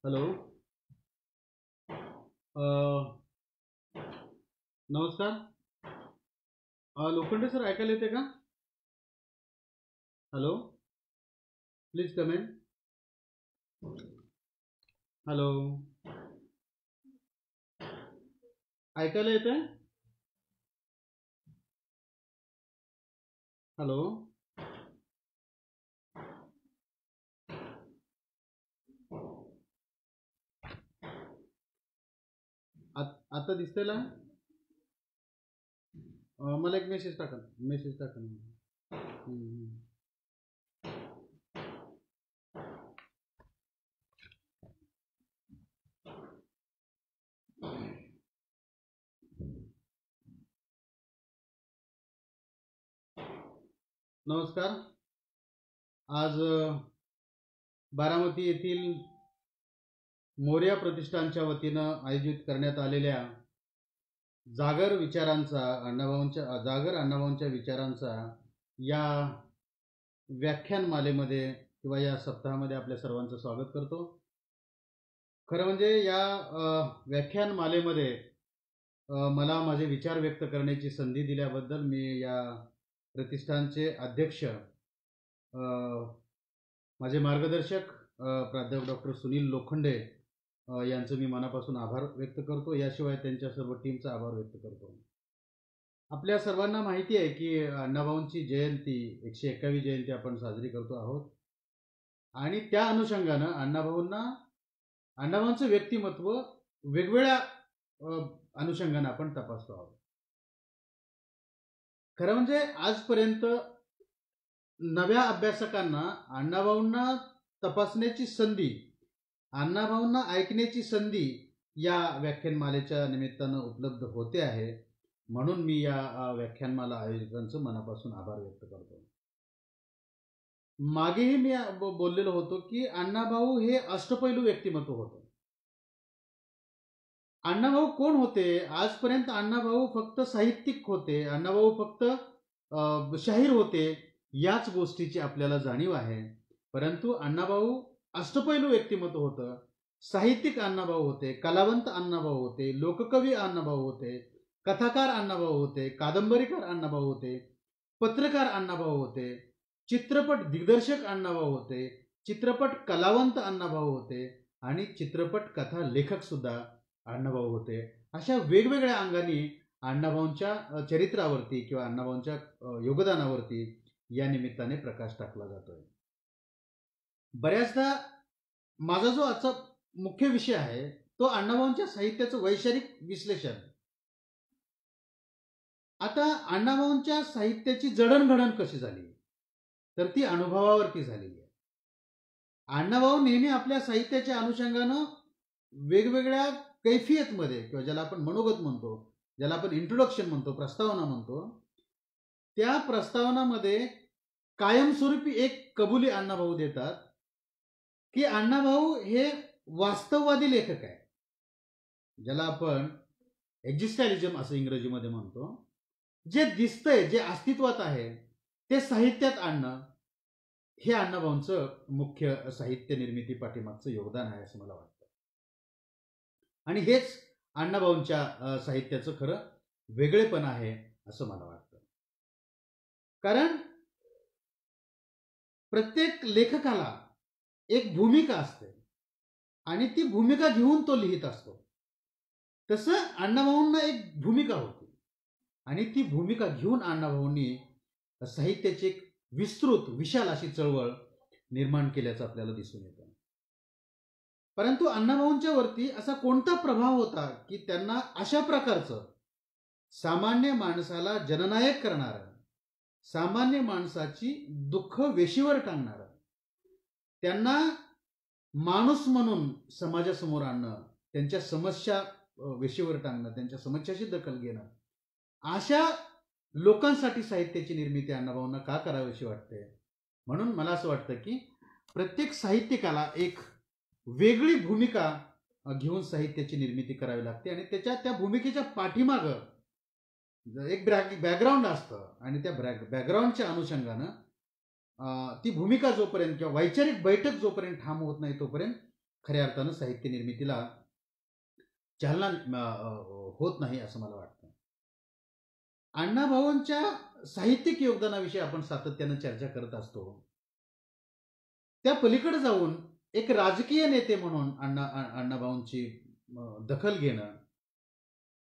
Hello. नमस्कार. Lokhande sir ऐकायला येते का? Hello, please come in. Hello, ऐकायला येते? हॅलो, आता दिसतंय ना? मला एक मेसेज टाका. नमस्कार. आज बारामती येथील मोर्या प्रतिष्ठानच्या वतीनं आयोजित करण्यात आलेल्या जागर अण्णाभाऊंच्या विचारांचा या व्याख्यानमालेमध्ये किंवा या सप्ताहामध्ये आपल्या सर्वांचं स्वागत करतो. खरं म्हणजे या व्याख्यानमालेमध्ये मला माझे विचार व्यक्त करण्याची संधी दिल्याबद्दल मी या प्रतिष्ठानचे अध्यक्ष, माझे मार्गदर्शक प्राध्यापक डॉक्टर सुनील लोखंडे यांचं मी मनापासून आभार व्यक्त करतो. याशिवाय त्यांच्या सर्व टीमचा आभार व्यक्त करतो. आपल्या सर्वांना माहिती आहे की अण्णाभाऊंची जयंती 121 जयंती आपण साजरी करतो आहोत आणि त्या अनुषंगानं अण्णाभाऊंचं व्यक्तिमत्व वेगवेगळ्या अनुषंगानं आपण तपासतो आहोत. खरं म्हणजे आजपर्यंत नव्या अभ्यासकांना अण्णाभाऊंना तपासण्याची संधी, अण्णाभाऊंना ऐकण्याची संधी या व्याख्यानमालेच्या निमित्तानं उपलब्ध होते आहे. म्हणून मी या व्याख्यानमाला आयोजकांचं मनापासून आभार व्यक्त करतो. मागेही मी बोललेलो होतो की अण्णाभाऊ हे अष्टपैलू व्यक्तिमत्व होतं. अण्णाभाऊ कोण होते? आजपर्यंत अण्णाभाऊ फक्त साहित्यिक होते, अण्णाभाऊ फक्त शाहीर होते, याच गोष्टीची आपल्याला जाणीव आहे. परंतु अण्णाभाऊ अष्टपैलू व्यक्तिमत्व होतं. साहित्यिक अण्णाभाऊ होते, कलावंत अण्णाभाऊ होते, लोककवी अण्णाभाऊ होते, कथाकार अण्णाभाऊ होते, कादंबरीकार अण्णाभाऊ होते, पत्रकार अण्णाभाऊ होते, चित्रपट दिग्दर्शक अण्णाभाऊ होते, चित्रपट कलावंत अण्णाभाऊ होते आणि चित्रपट कथा लेखक सुद्धा अण्णाभाऊ होते. अशा वेगवेगळ्या अंगाने अण्णाभाऊंच्या चरित्रावरती किंवा अण्णाभाऊंच्या योगदानावरती या निमित्ताने प्रकाश टाकला जातोय. बऱ्याचदा माझा जो आजचा मुख्य विषय आहे तो अण्णाभाऊंच्या साहित्याचं वैचारिक विश्लेषण. आता अण्णाभाऊंच्या साहित्याची जडणघडण कशी झाली तर ती अनुभवावरती झालेली आहे. अण्णाभाऊ नेहमी आपल्या साहित्याच्या अनुषंगानं वेगवेगळ्या कैफियतमध्ये किंवा ज्याला आपण मनोगत म्हणतो, ज्याला आपण इंट्रोडक्शन म्हणतो, प्रस्तावना म्हणतो, त्या प्रस्तावनामध्ये कायमस्वरूपी एक कबुली अण्णाभाऊ देतात की अण्णाभाऊ हे वास्तववादी लेखक आहे, ज्याला आपण एक्झिस्टॅलिझम असं इंग्रजीमध्ये म्हणतो. जे दिसतंय, जे अस्तित्वात आहे ते साहित्यात आणणं हे अण्णाभाऊंचं मुख्य साहित्य निर्मिती पाठीमागचं योगदान आहे असं मला वाटतं. आणि हेच अण्णाभाऊंच्या साहित्याचं खरं वेगळेपण आहे असं मला वाटतं. कारण प्रत्येक लेखकाला एक भूमिका असते आणि ती भूमिका घेऊन तो लिहित असतो. तसं अण्णाभाऊंना एक भूमिका होती आणि ती भूमिका घेऊन अण्णाभाऊंनी साहित्याची एक विस्तृत विशाल अशी चळवळ निर्माण केल्याचं आपल्याला दिसून येतं. परंतु अण्णाभाऊंच्या वरती असा कोणता प्रभाव होता की त्यांना अशा प्रकारचं सामान्य माणसाला जननायक करणारं, सामान्य माणसाची दुःख वेशीवर टांगणारं, त्यांना माणूस म्हणून समाजासमोर आणणं, त्यांच्या समस्या वेशीवर टांगणं, त्यांच्या समस्याची दखल घेणं, अशा लोकांसाठी साहित्याची निर्मिती अण्णाभाऊंना का करावीशी वाटते. म्हणून मला असं वाटतं की प्रत्येक साहित्यिकाला एक वेगळी भूमिका घेऊन साहित्याची निर्मिती करावी लागते आणि त्या भूमिकेच्या पाठीमागं एक बॅकग्राऊंड असतं आणि त्या बॅकग्राऊंडच्या अनुषंगानं ती भूमिका जोपर्यंत किंवा वैचारिक बैठक जोपर्यंत ठाम होत नाही तोपर्यंत खऱ्या अर्थानं साहित्य निर्मितीला चालना होत नाही असं मला वाटतं. अण्णाभाऊंच्या साहित्यिक योगदानाविषयी आपण सातत्यानं चर्चा करत असतो. त्या पलीकडे जाऊन एक राजकीय नेते म्हणून अण्णाभाऊंची दखल घेणं,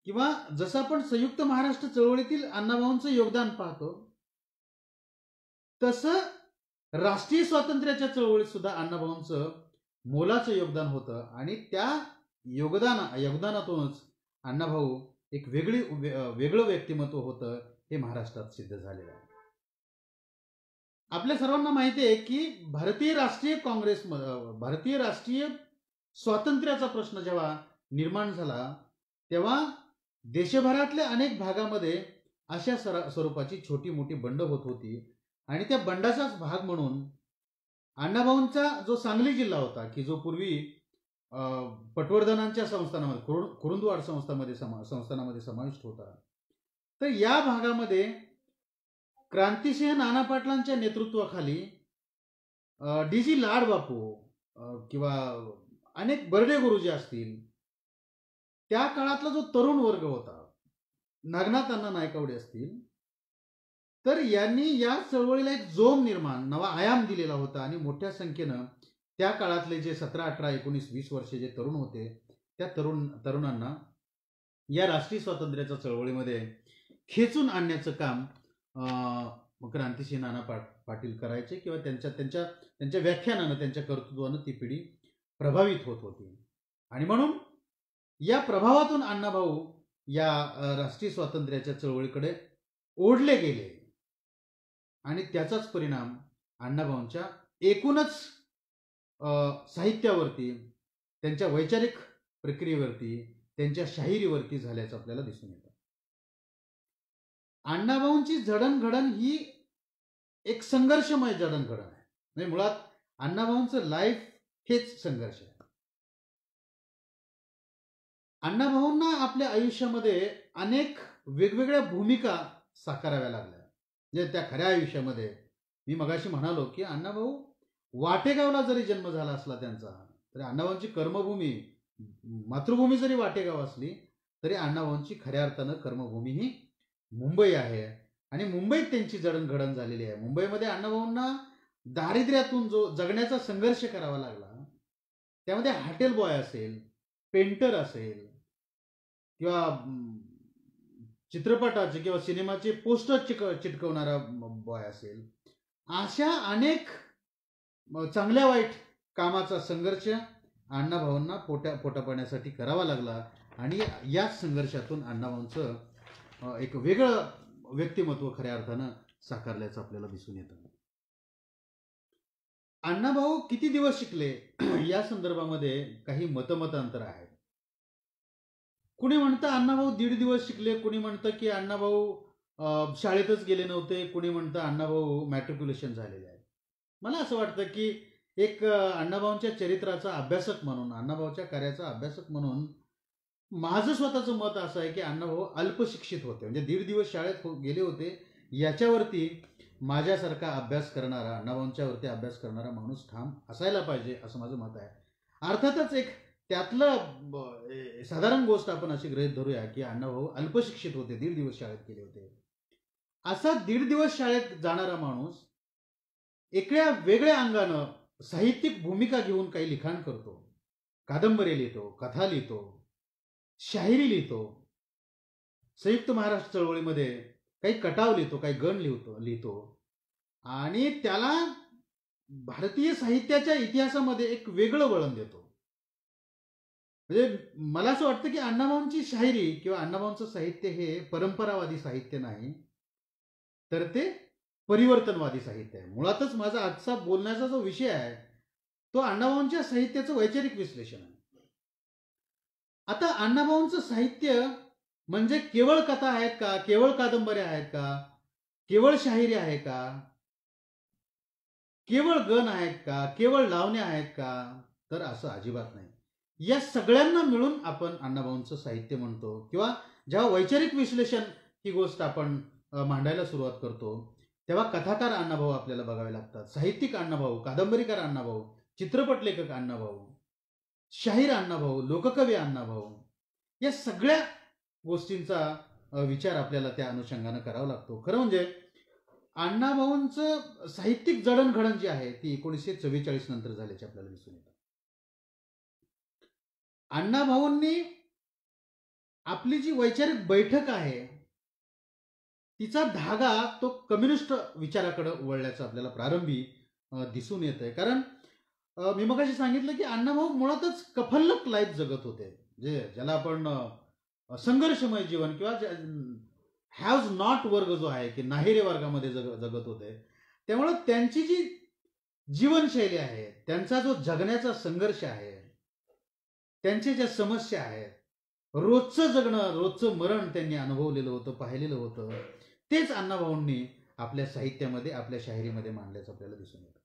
किंवा जसं आपण संयुक्त महाराष्ट्र चळवळीतील अण्णाभाऊंचं योगदान पाहतो, तसं राष्ट्रीय स्वातंत्र्याच्या चळवळीत सुद्धा अण्णाभाऊंचं मोलाचं योगदान होतं. आणि त्या योगदानातूनच अण्णाभाऊ एक वेगळं व्यक्तिमत्व होतं हे महाराष्ट्रात सिद्ध झालेलं आहे. आपल्या सर्वांना माहिती आहे की भारतीय राष्ट्रीय स्वातंत्र्याचा प्रश्न जेव्हा निर्माण झाला, तेव्हा देशभरातल्या अनेक भागामध्ये अशा स्वरूपाची छोटी मोठी बंड होत होती. आणि त्या बंडाचाच भाग म्हणून अण्णाभाऊंचा जो सांगली जिल्हा होता, की जो पूर्वी पटवर्धनांच्या संस्थानामध्ये, कुरुंदवाड संस्थानामध्ये समाविष्ट होता, तर या भागामध्ये क्रांतिसिंह नाना पाटलांच्या नेतृत्वाखाली डी.जी. लाडबापू किंवा अनेक बर्डे गुरुजी असतील, त्या काळातला जो तरुण वर्ग होता, नागनाथ अण्णा नायकवडे असतील, तर यांनी या चळवळीला एक जोम निर्माण, नवा आयाम दिलेला होता. आणि मोठ्या संख्येनं त्या काळातले जे 17, 18, 19, 20 वर्षे जे तरुण होते, त्या तरुणांना या राष्ट्रीय स्वातंत्र्याच्या चळवळीमध्ये खेचून आणण्याचं काम क्रांतिसिंह नाना पाटील करायचे, किंवा त्यांच्या व्याख्यानानं, त्यांच्या कर्तृत्वानं ती पिढी प्रभावित होत होती. आणि म्हणून या प्रभावातून अण्णाभाऊ या राष्ट्रीय स्वातंत्र्याच्या चळवळीकडे ओढले गेले. आणि त्याचाच परिणाम अण्णाभाऊंच्या एकूणच साहित्यावरती, त्यांच्या वैचारिक प्रक्रियेवरती, त्यांच्या शाहिरीवरती झाल्याचं आपल्याला दिसून येतं. अण्णाभाऊंची जडणघडण ही एक संघर्षमय जडणघडण आहे. म्हणजे मुळात अण्णाभाऊंचं लाईफ हेच संघर्ष आहे. अण्णाभाऊंना आपल्या आयुष्यामध्ये अनेक वेगवेगळ्या भूमिका साकाराव्या लागल्या. म्हणजे त्या खऱ्या आयुष्यामध्ये मी मगाशी म्हणालो की अण्णाभाऊ वाटेगावला जरी जन्म झाला असला त्यांचा, तरी अण्णाभाऊंची कर्मभूमी, मातृभूमी जरी वाटेगाव असली, तरी अण्णाभाऊंची खऱ्या अर्थानं कर्मभूमी ही मुंबई आहे. आणि मुंबईत त्यांची जडणघडण झालेली आहे. मुंबईमध्ये अण्णाभाऊंना दारिद्र्यातून जो जगण्याचा संघर्ष करावा लागला, त्यामध्ये हॉटेल बॉय असेल, पेंटर असेल, किंवा चित्रपटाचे किंवा सिनेमाचे पोस्टर चिटकवणारा बॉय असेल, अशा अनेक चांगल्या वाईट कामाचा संघर्ष अण्णाभाऊंना पोटापाण्यासाठी करावा लागला. आणि याच संघर्षातून अण्णाभाऊंचं एक वेगळं व्यक्तिमत्व खऱ्या अर्थानं साकारल्याचं आपल्याला दिसून येतं. अण्णाभाऊ किती दिवस शिकले या संदर्भामध्ये काही मतमतांतर आहेत. कुणी म्हणतं अण्णाभाऊ 1.5 दिवस शिकले, कुणी म्हणतं की अण्णाभाऊ शाळेतच गेले नव्हते, कुणी म्हणतं अण्णाभाऊ मॅट्रिक्युलेशन झालेले आहे. मला असं वाटतं की एक अण्णाभाऊंच्या चरित्राचा अभ्यासक म्हणून, अण्णाभाऊच्या कार्याचा अभ्यासक म्हणून माझं स्वतःचं मत असं आहे की अण्णाभाऊ अल्पशिक्षित होते. म्हणजे 1.5 दिवस शाळेत गेले होते, याच्यावरती माझ्यासारखा अभ्यास करणारा, अण्णाभाऊंच्यावरती अभ्यास करणारा माणूस ठाम असायला पाहिजे असं माझं मत आहे. अर्थातच एक त्यातलं साधारण गोष्ट आपण अशी गृहीत धरूया की अण्णाभाऊ अल्पशिक्षित होते, 1.5 दिवस शाळेत गेले होते. असा 1.5 दिवस शाळेत जाणारा माणूस एका वेगळ्या अंगानं साहित्यिक भूमिका घेऊन काही लिखाण करतो, कादंबरी लिहितो, कथा लिहितो, शाहिरी लिहितो, संयुक्त महाराष्ट्र चळवळीमध्ये काही कटाव लिहितो, काही गण लिहितो आणि त्याला भारतीय साहित्याच्या इतिहासामध्ये एक वेगळं वळण देतो. म्हणजे मला असं वाटतं की अण्णाभाऊंची शाहिरी किंवा अण्णाभाऊंचं साहित्य हे परंपरावादी साहित्य नाही, तर ते परिवर्तनवादी साहित्य आहे. मुळातच माझा आजचा बोलण्याचा जो विषय आहे तो अण्णाभाऊंच्या साहित्याचं वैचारिक विश्लेषण आहे. आता अण्णाभाऊंचं साहित्य म्हणजे केवळ कथा आहेत का, केवळ कादंबऱ्या आहेत का, केवळ शाहिरी आहे का, केवळ गण आहेत का, केवळ लावण्या आहेत का, तर असं अजिबात नाही. या सगळ्यांना मिळून आपण अण्णाभाऊंचं साहित्य म्हणतो. किंवा जेव्हा वैचारिक विश्लेषण ही गोष्ट आपण मांडायला सुरुवात करतो, तेव्हा कथाकार अण्णाभाऊ आपल्याला बघावे लागतात, साहित्यिक अण्णाभाऊ, कादंबरीकार अण्णाभाऊ, चित्रपट लेखक अण्णाभाऊ. शाहीर अण्णाभाऊ, लोककवी अण्णाभाऊ, या सगळ्या गोष्टींचा विचार आपल्याला त्या अनुषंगानं करावा लागतो. खरं म्हणजे अण्णाभाऊंचं साहित्यिक जडणघडण जी आहे ती 1944 नंतर झाल्याचे आपल्याला दिसून येतं. अण्णाभाऊंनी आपली जी वैचारिक बैठक आहे तिचा धागा तो कम्युनिस्ट विचाराकडे वळल्याचं आपल्याला प्रारंभी दिसून येत आहे. कारण मी मगाशी सांगितलं की अण्णाभाऊ मुळातच कफल्लक लाईफ जगत होते, ज्याला आपण संघर्षमय जीवन किंवा हॅव्ज नॉट वर्ग जो आहे की नाहिरे वर्गामध्ये जगत होते. त्यामुळे त्यांची जी जीवनशैली आहे, त्यांचा जो जगण्याचा संघर्ष आहे, त्यांच्या ज्या समस्या आहेत, रोजचं जगणं रोजचं मरण त्यांनी अनुभवलेलं होतं, पाहिलेलं होतं, तेच अण्णाभाऊंनी आपल्या साहित्यामध्ये आपल्या शाहिरीमध्ये मांडल्याचं आपल्याला दिसून येतं.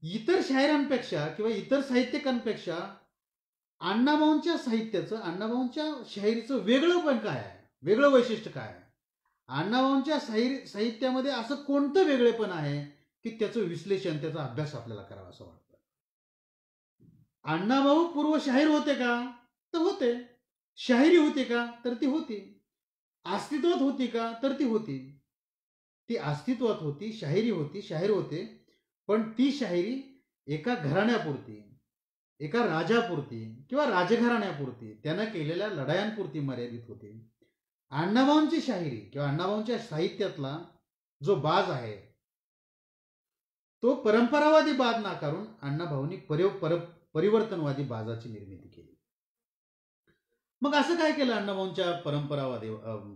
इतर शाहिरांपेक्षा किंवा इतर साहित्यिकांपेक्षा अण्णाभाऊंच्या साहित्याचं, अण्णाभाऊंच्या शाहिरीचं वेगळं पण काय आहे, वेगळं वैशिष्ट्य काय आहे, अण्णाभाऊंच्या साहित्यामध्ये असं कोणतं वेगळेपण आहे की त्याचं विश्लेषण, त्याचा अभ्यास आपल्याला करावा असं वाटतं. अण्णाभाऊ पूर्व शाहीर होते का? तर होते. शाहिरी होती का? तर ती होती. अस्तित्वात होती का? तर ती होती. ती अस्तित्वात होती, शाहिरी होती, शाहीर होते, पण ती शाहिरी एका घराण्यापुरती, एका राजापुरती किंवा राजघराण्यापुरती त्यानं केलेल्या लढायांपुरती मर्यादित होती. अण्णाभाऊंची शाहिरी किंवा अण्णाभाऊंच्या साहित्यातला जो बाज आहे तो परंपरावादी बाज नाकारून अण्णाभाऊंनी परिवर्तनवादी बाजाची निर्मिती केली. मग असं काय केलं अण्णाभाऊंच्या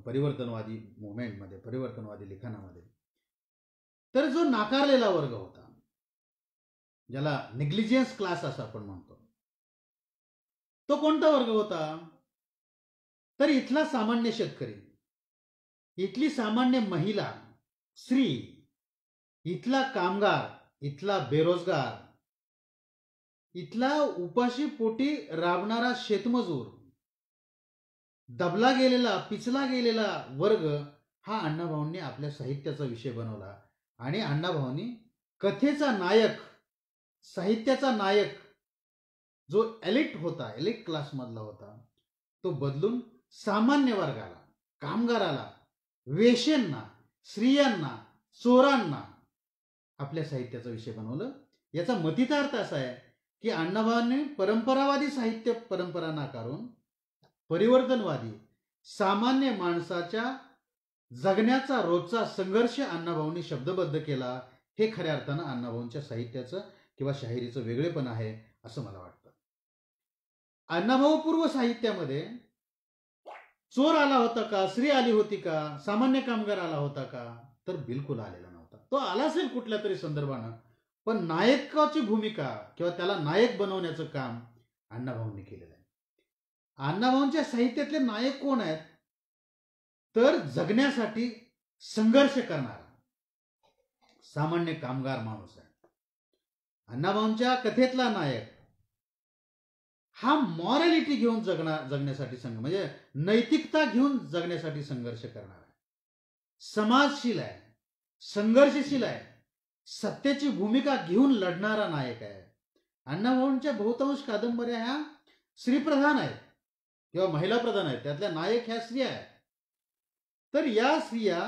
परिवर्तनवादी मुवमेंटमध्ये, परिवर्तनवादी लिखाणामध्ये? तर जो नाकारलेला वर्ग होता, ज्याला नेग्लिजियन्स क्लास असं आपण म्हणतो, तो कोणता वर्ग होता? तर इथला सामान्य शेतकरी, इथली सामान्य महिला, स्त्री, इथला कामगार, इथला बेरोजगार, इथला उपाशी पोटी राबणारा शेतमजूर, दबला गेलेला, पिचला गेलेला वर्ग हा अण्णाभाऊंनी आपल्या साहित्याचा विषय बनवला. आणि अण्णाभाऊंनी कथेचा नायक, साहित्याचा नायक जो एलिट होता, एलिट क्लास मधला होता, तो बदलून सामान्य वर्गाला, कामगाराला, वेश्यांना, स्त्रियांना, चोरांना आपल्या साहित्याचा विषय बनवलं. याचा मतितार्थ असा आहे की अण्णाभाऊंनी परंपरावादी साहित्य परंपरा नाकारून परिवर्तनवादी सामान्य माणसाच्या जगण्याचा रोजचा संघर्ष अण्णाभाऊंनी शब्दबद्ध केला. हे खऱ्या अर्थानं अण्णाभाऊंच्या साहित्याचं किंवा शाहिरीचं वेगळेपण आहे असं मला वाटतं. अण्णाभाऊ पूर्व साहित्यामध्ये चोर आला होता का, स्त्री आली होती का, सामान्य कामगार आला होता का? तर बिलकुल आलेला नव्हता. तो आला असेल कुठल्या तरी संदर्भानं, पण नायकाची भूमिका किंवा त्याला नायक बनवण्याचं काम अण्णाभाऊंनी केलेलं आहे. अण्णाभाऊंच्या साहित्यातले नायक कोण आहेत? तर जगण्यासाठी संघर्ष करणारा सामान्य कामगार माणूस आहे. अण्णाभाऊंच्या कथेतला नायक हा मॉरॅलिटी घेऊन जगण्यासाठी म्हणजे नैतिकता घेऊन जगण्यासाठी संघर्ष करणार आहे, समाजशील आहे, संघर्षशील आहे, सत्याची भूमिका घेऊन लढणारा नायक आहे. अण्णाभाऊंच्या बहुतांश कादंबऱ्या ह्या स्त्रीप्रधान आहेत किंवा महिला प्रधान आहेत, त्यातल्या नायक ह्या स्त्रिया आहेत. तर या स्त्रिया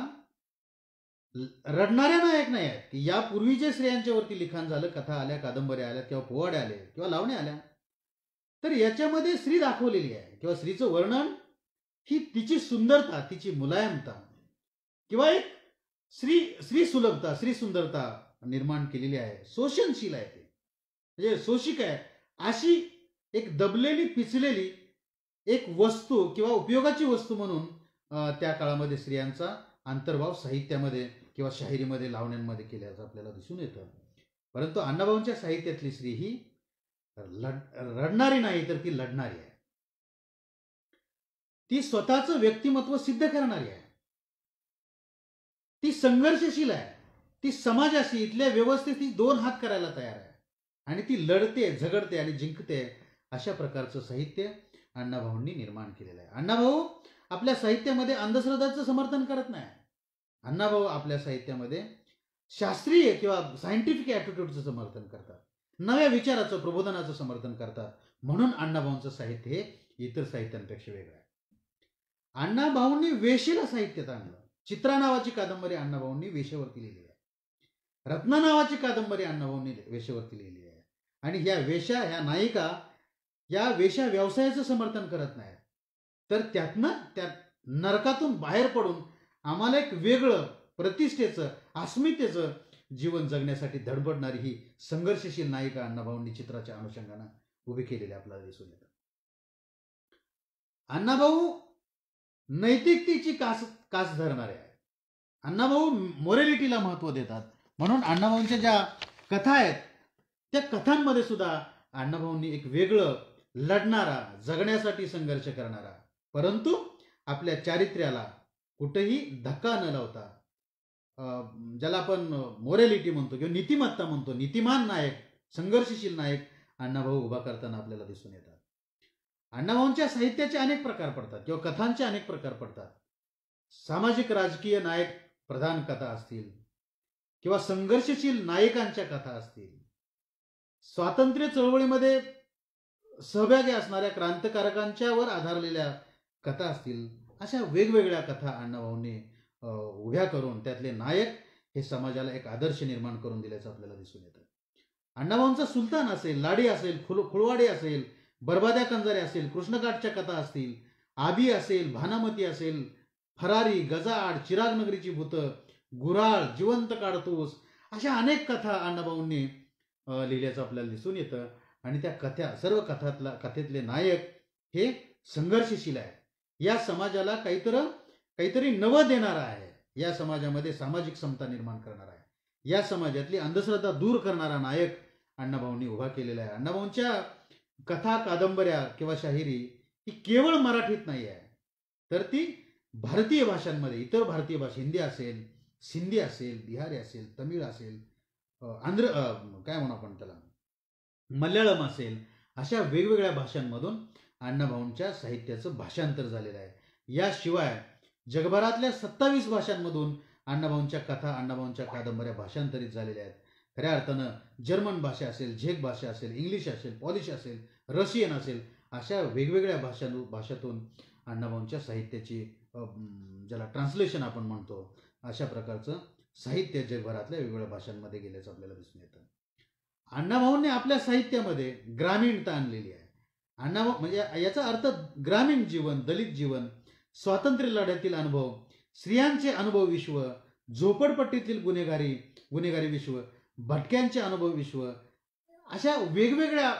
रडणाऱ्या नायक नाही आहेत की यापूर्वी जे स्त्रियांच्या वरती लिखाण झालं, कथा आल्या, कादंबऱ्या आल्या किंवा पोवाडे आले किंवा लावण्या आल्या, तर याच्यामध्ये स्त्री दाखवलेली आहे किंवा स्त्रीचं वर्णन, ही तिची सुंदरता, तिची मुलायमता किंवा एक स्त्री सुलभता, स्त्री सुंदरता निर्माण केलेली आहे. शोषणशील आहे, ते म्हणजे शोषिक आहे, अशी एक दबलेली, पिचलेली एक वस्तू किंवा उपयोगाची वस्तू म्हणून त्या काळामध्ये स्त्रियांचा अंतर्भाव साहित्यामध्ये किंवा शाहिरीमध्ये, लावण्यांमध्ये केल्याचं आपल्याला दिसून येतं. परंतु अण्णाभाऊंच्या साहित्यातली स्त्री ही रडणारी नाही, तर ती लढणारी आहे. ती स्वतःचं व्यक्तिमत्व सिद्ध करणारी आहे, ती संघर्षशील आहे, ती समाजाशी, इथल्या व्यवस्थेशी दोन हात करायला तयार आहे आणि ती लढते, झगडते आणि जिंकते. अशा प्रकारचं साहित्य अण्णाभाऊंनी निर्माण केलेलं आहे. अण्णाभाऊ आपल्या साहित्यामध्ये अंधश्रद्धाचं समर्थन करत नाही. अण्णाभाऊ आपल्या साहित्यामध्ये शास्त्रीय किंवा सायंटिफिक ॲटिट्यूडचं समर्थन करतात. नव्या विचाराचं प्रबोधनाचं समर्थन करतात. म्हणून अण्णाभाऊंचं साहित्य हे इतर साहित्यांपेक्षा वेगळं आहे. अण्णाभाऊंनी वेशीला साहित्यात आणलं. चित्रा नावाची कादंबरी अण्णाभाऊंनी वेशेवरती लिहिली आहे. रत्ना नावाची कादंबरी अण्णाभाऊंनी वेशेवरती लिहिली आहे. आणि ह्या वेशा, ह्या नायिका या वेशा व्यवसायाचं समर्थन करत नाहीत, तर त्या नरकातून बाहेर पडून आम्हाला एक वेगळं प्रतिष्ठेचं, अस्मितेचं जीवन जगण्यासाठी धडपडणारी ही संघर्षशील नायिका अण्णाभाऊंनी चित्राच्या अनुषंगानं उभी केलेली आपल्याला दिसून येतं. अण्णाभाऊ नैतिकतेची कास धरणारे आहेत. अण्णाभाऊ मोरॅलिटीला महत्व देतात. म्हणून अण्णाभाऊंच्या ज्या कथा आहेत त्या कथांमध्ये सुद्धा अण्णाभाऊंनी एक वेगळं लढणारा, जगण्यासाठी संघर्ष करणारा, परंतु आपल्या चारित्र्याला कुठेही धक्का न लावता, ज्याला आपण मोरॅलिटी म्हणतो किंवा नीतिमत्ता म्हणतो, नीतिमान नायक, संघर्षशील नायक अण्णाभाऊ उभा करताना आपल्याला दिसून येतात. अण्णाभाऊंच्या साहित्याचे अनेक प्रकार पडतात किंवा कथांचे अनेक प्रकार पडतात. सामाजिक राजकीय नायक प्रधान कथा असतील किंवा संघर्षशील नायकांच्या कथा असतील, स्वातंत्र्य चळवळीमध्ये सहभागी असणाऱ्या क्रांतिकारकांच्या वर आधारलेल्या कथा असतील, अशा वेगवेगळ्या कथा अण्णाभाऊंनी उभ्या करून त्यातले नायक हे समाजाला एक आदर्श निर्माण करून दिल्याचं आपल्याला दिसून येतं. अण्णाभाऊंचा सुलतान असेल, लाडी असेल, खुळवाडी असेल, बरबाद्या कंजारे असेल, कृष्णकाठच्या कथा असतील, आबी असेल, भानामती असेल, फरारी, गजाआड, चिराग नगरीची भूतं, गुऱ्हाळ, जिवंत काडतूस, अशा अनेक कथा अण्णाभाऊंनी लिहिल्याचं आपल्याला दिसून येतं. आणि त्या सर्व कथेतले नायक हे संघर्षशील आहे. या समाजाला काहीतरी नवं देणारा आहे. या समाजामध्ये सामाजिक समता निर्माण करणारा आहे. या समाजातली अंधश्रद्धा दूर करणारा नायक अण्णाभाऊंनी उभा केलेला आहे. अण्णाभाऊंच्या कथा, कादंबऱ्या किंवा शाहिरी ही केवळ मराठीत नाही आहे, तर ती भारतीय भाषांमध्ये, इतर भारतीय भाषा, हिंदी असेल, सिंधी असेल, बिहारी असेल, तमिळ असेल, काय म्हणू आपण त्याला, मल्याळम असेल, अशा वेगवेगळ्या भाषांमधून अण्णाभाऊंच्या साहित्याचं भाषांतर झालेलं आहे. याशिवाय जगभरातल्या 27 भाषांमधून अण्णाभाऊंच्या कथा, अण्णाभाऊंच्या कादंबऱ्या भाषांतरित झालेल्या आहेत. खऱ्या अर्थानं जर्मन भाषा असेल, झेक भाषा असेल, इंग्लिश असेल, पॉलिश असेल, रशियन असेल, अशा वेगवेगळ्या भाषातून अण्णाभाऊंच्या साहित्याची, ज्याला ट्रान्सलेशन आपण म्हणतो, अशा प्रकारचं साहित्य जगभरातल्या वेगवेगळ्या भाषांमध्ये गेल्याचं आपल्याला दिसून येतं. अण्णाभाऊंनी आपल्या साहित्यामध्ये ग्रामीणता आणलेली आहे. अण्णाभाऊ म्हणजे याचा अर्थ ग्रामीण जीवन, दलित जीवन, स्वातंत्र्य लढ्यातील अनुभव, स्त्रियांचे अनुभव विश्व, झोपडपट्टीतील गुन्हेगारी विश्व, भटक्यांचे अनुभव विश्व, अशा वेगवेगळ्या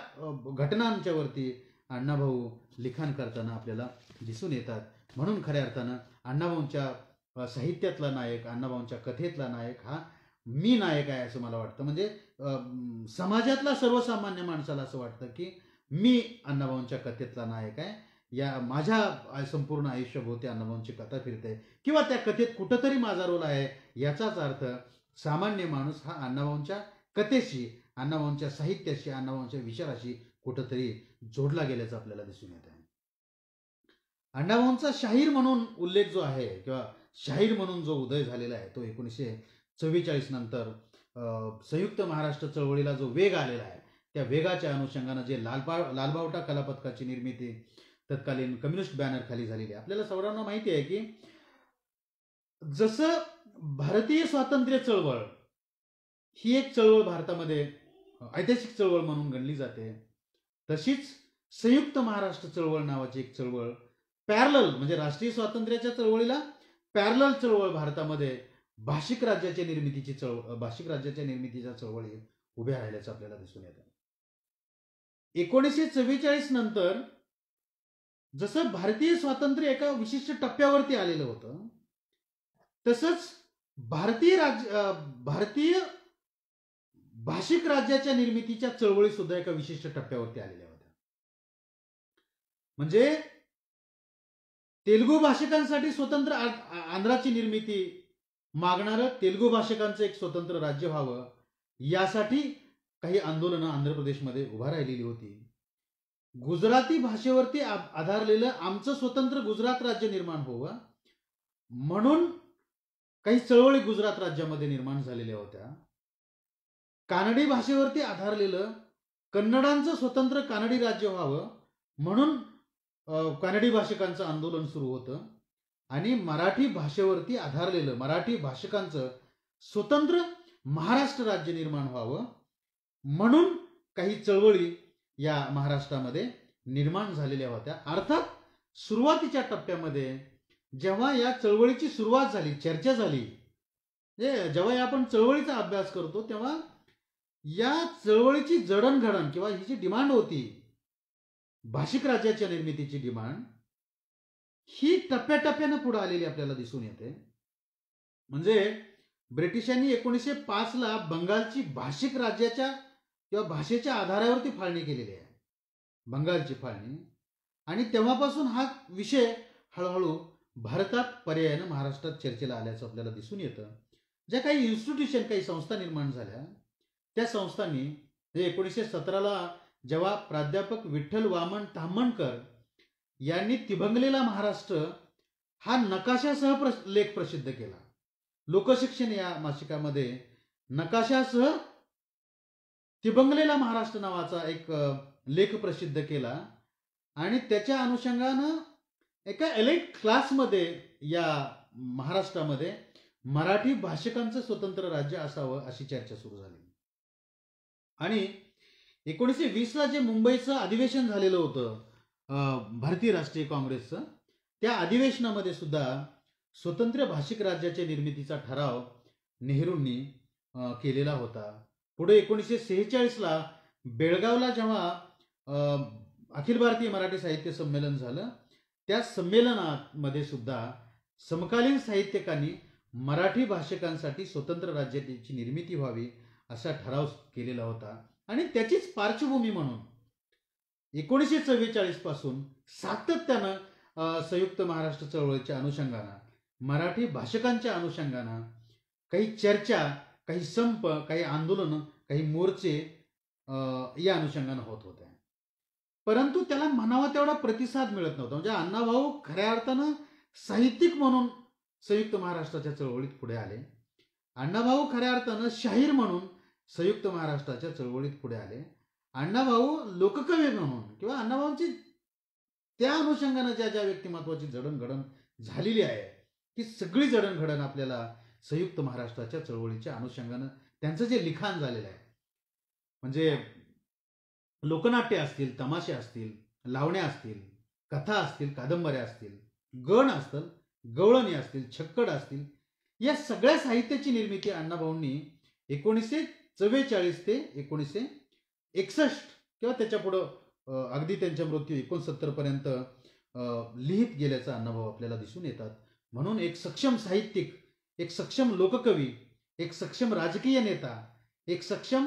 घटनांच्या वरती अण्णाभाऊ लिखाण करताना आपल्याला दिसून येतात. म्हणून खऱ्या अर्थानं अण्णाभाऊंच्या साहित्यातला नायक, अण्णाभाऊंच्या कथेतला नायक हा मी नायक आहे असं मला वाटतं. म्हणजे समाजातला सर्वसामान्य माणसाला असं वाटतं की मी अण्णाभाऊंच्या कथेतला नायक आहे. या माझ्या संपूर्ण आयुष्यभोवती अण्णाभाऊंची कथा फिरते किंवा त्या कथेत कुठंतरी माझा रोल आहे, याचाच अर्थ सामान्य माणूस हा अण्णाभाऊंच्या कथेशी, अण्णाभाऊंच्या साहित्याशी, अण्णाभाऊंच्या विचाराशी कुठंतरी जोडला गेल्याचं आपल्याला दिसून येत आहे. अण्णाभाऊंचा शाहीर म्हणून उल्लेख जो आहे किंवा शाहीर म्हणून जो उदय झालेला आहे तो 1944 नंतर संयुक्त महाराष्ट्र चळवळीला जो वेग आलेला आहे, त्या वेगाच्या अनुषंगानं जे लालबावटा कलापथकाची निर्मिती तत्कालीन कम्युनिस्ट बॅनर खाली झालेली आहे. आपल्याला सर्वांना माहिती आहे की जसं भारतीय स्वातंत्र्य चळवळ ही एक चळवळ भारतामध्ये ऐतिहासिक चळवळ म्हणून गणली जाते, तशीच संयुक्त महाराष्ट्र चळवळ नावाची एक चळवळ पॅरलल, म्हणजे राष्ट्रीय स्वातंत्र्याच्या चळवळीला पॅरलल चळवळ भारतामध्ये भाषिक राज्याच्या निर्मितीच्या चळवळी उभ्या राहिल्याचं आपल्याला दिसून येतं. 1944 नंतर जसं भारतीय स्वातंत्र्य एका विशिष्ट टप्प्यावरती आलेलं होतं, तसंच भारतीय भाषिक राज्याच्या निर्मितीच्या चळवळी सुद्धा एका विशिष्ट टप्प्यावरती आलेल्या होत्या. म्हणजे तेलुगू भाषिकांसाठी स्वतंत्र आंध्राची निर्मिती मागणारं, तेलुगू भाषिकांचं एक स्वतंत्र राज्य व्हावं, यासाठी काही आंदोलनं आंध्र प्रदेशमध्ये उभा राहिलेली होती. गुजराती भाषेवरती आधारलेलं आमचं स्वतंत्र गुजरात राज्य निर्माण व्हावं म्हणून काही चळवळी गुजरात राज्यामध्ये निर्माण झालेल्या होत्या. कानडी भाषेवरती आधारलेलं कन्नडांचं स्वतंत्र कानडी राज्य व्हावं म्हणून कानडी भाषिकांचं आंदोलन सुरू होतं आणि मराठी भाषेवरती आधारलेलं मराठी भाषिकांचं स्वतंत्र महाराष्ट्र राज्य निर्माण व्हावं म्हणून काही चळवळी या महाराष्ट्रामध्ये निर्माण झालेल्या होत्या. अर्थात सुरुवातीच्या टप्प्यामध्ये जेव्हा या चळवळीची सुरुवात झाली, चर्चा झाली, जेव्हा आपण चळवळीचा अभ्यास करतो तेव्हा या चळवळीची जडणघडण किंवा ही जी डिमांड होती भाषिक राज्याच्या निर्मितीची डिमांड, ही टप्प्याटप्प्यानं पुढे आलेली आपल्याला दिसून येते. म्हणजे ब्रिटिशांनी 1905ला बंगालची भाषिक राज्याच्या किंवा भाषेच्या आधारावरती फाळणी केलेली आहे, बंगालची फाळणी. आणि तेव्हापासून हा विषय हळूहळू भारतात पर्यायानं महाराष्ट्रात चर्चेला आल्याचं आपल्याला दिसून येतं. ज्या काही इन्स्टिट्यूशन, काही संस्था निर्माण झाल्या, त्या संस्थांनी 1917ला जेव्हा प्राध्यापक विठ्ठल वामन ताम्हणकर यांनी तिभंगलेला महाराष्ट्र हा नकाशासह लेख प्रसिद्ध केला. लोकशिक्षण या मासिकामध्ये नकाशासह तिभंगलेला महाराष्ट्र नावाचा एक लेख प्रसिद्ध केला आणि त्याच्या अनुषंगानं एका एलिट क्लासमध्ये या महाराष्ट्रामध्ये मराठी भाषिकांचं स्वतंत्र राज्य असावं अशी चर्चा सुरू झाली. आणि 1920ला जे मुंबईचं अधिवेशन झालेलं होतं भारतीय राष्ट्रीय काँग्रेसचं, त्या अधिवेशनामध्ये सुद्धा स्वतंत्र भाषिक राज्याच्या निर्मितीचा ठराव नेहरूंनी केलेला होता. पुढे 1946ला बेळगावला जेव्हा अखिल भारतीय मराठी साहित्य संमेलन झालं, त्या संमेलनामध्ये सुद्धा समकालीन साहित्यिकांनी मराठी भाषिकांसाठी स्वतंत्र राज्याची निर्मिती व्हावी असा ठराव केलेला होता. आणि त्याचीच पार्श्वभूमी म्हणून 1944 पासून सातत्यानं संयुक्त महाराष्ट्र चळवळीच्या अनुषंगानं, मराठी भाषिकांच्या अनुषंगानं काही चर्चा, काही संप, काही आंदोलनं, काही मोर्चे या अनुषंगानं होत होते. परंतु त्याला म्हणावा तेवढा प्रतिसाद मिळत नव्हता. म्हणजे अण्णाभाऊ खऱ्या अर्थानं साहित्यिक म्हणून संयुक्त महाराष्ट्राच्या चळवळीत पुढे आले. अण्णाभाऊ खऱ्या अर्थानं शाहीर म्हणून संयुक्त महाराष्ट्राच्या चळवळीत पुढे आले. अण्णाभाऊ लोककवी म्हणून किंवा अण्णाभाऊंची त्या अनुषंगानं ज्या ज्या व्यक्तिमत्वाची जडणघडण झालेली आहे, ती सगळी जडणघडण आपल्याला संयुक्त महाराष्ट्राच्या चळवळीच्या अनुषंगानं त्यांचं जे लिखाण झालेलं आहे, म्हणजे लोकनाट्य असतील, तमाशे असतील, लावण्या असतील, कथा असतील, कादंबऱ्या असतील, गण असतील, गवळणी असतील, छक्कड असतील, या सगळ्या साहित्याची निर्मिती अण्णाभाऊंनी 1944 ते 1961 किंवा त्याच्या पुढं अगदी त्यांच्या मृत्यू 69 पर्यंत लिहित गेल्याचा अण्णाभाऊ आपल्याला दिसून येतात. म्हणून एक सक्षम साहित्यिक, एक सक्षम लोककवी, एक सक्षम राजकीय नेता, एक सक्षम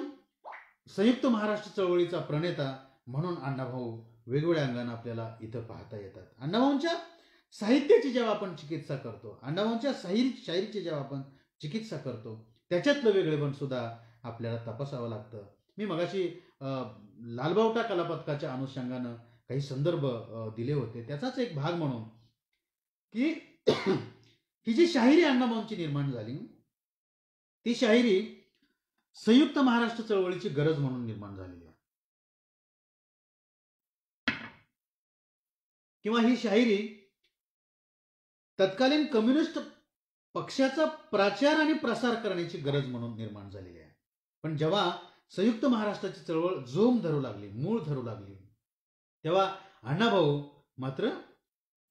संयुक्त महाराष्ट्र चळवळीचा प्रणेता म्हणून अण्णाभाऊ वेगवेगळ्या अंगाने आपल्याला इथं पाहता येतात. अण्णाभाऊंच्या साहित्याची जेव्हा आपण चिकित्सा करतो, अण्णाभाऊंच्या शायरीची जेव्हा आपण चिकित्सा करतो, त्याच्यातलं वेगळेपण सुद्धा आपल्याला तपासावं लागतं. मी मगाशी लालबावटा कलापथकाच्या अनुषंगानं काही संदर्भ दिले होते. त्याचाच एक भाग म्हणून की ही जी शाहिरी अण्णाभाऊंची निर्माण झाली, ती शाहिरी संयुक्त महाराष्ट्र चळवळीची गरज म्हणून निर्माण झालेली आहे. किंवा ही शाहिरी तत्कालीन कम्युनिस्ट पक्षाचा प्रचार आणि प्रसार करण्याची गरज म्हणून निर्माण झालेली आहे. पण जेव्हा संयुक्त महाराष्ट्राची चळवळ जोम धरू लागली, मूळ धरू लागली, तेव्हा अण्णाभाऊ मात्र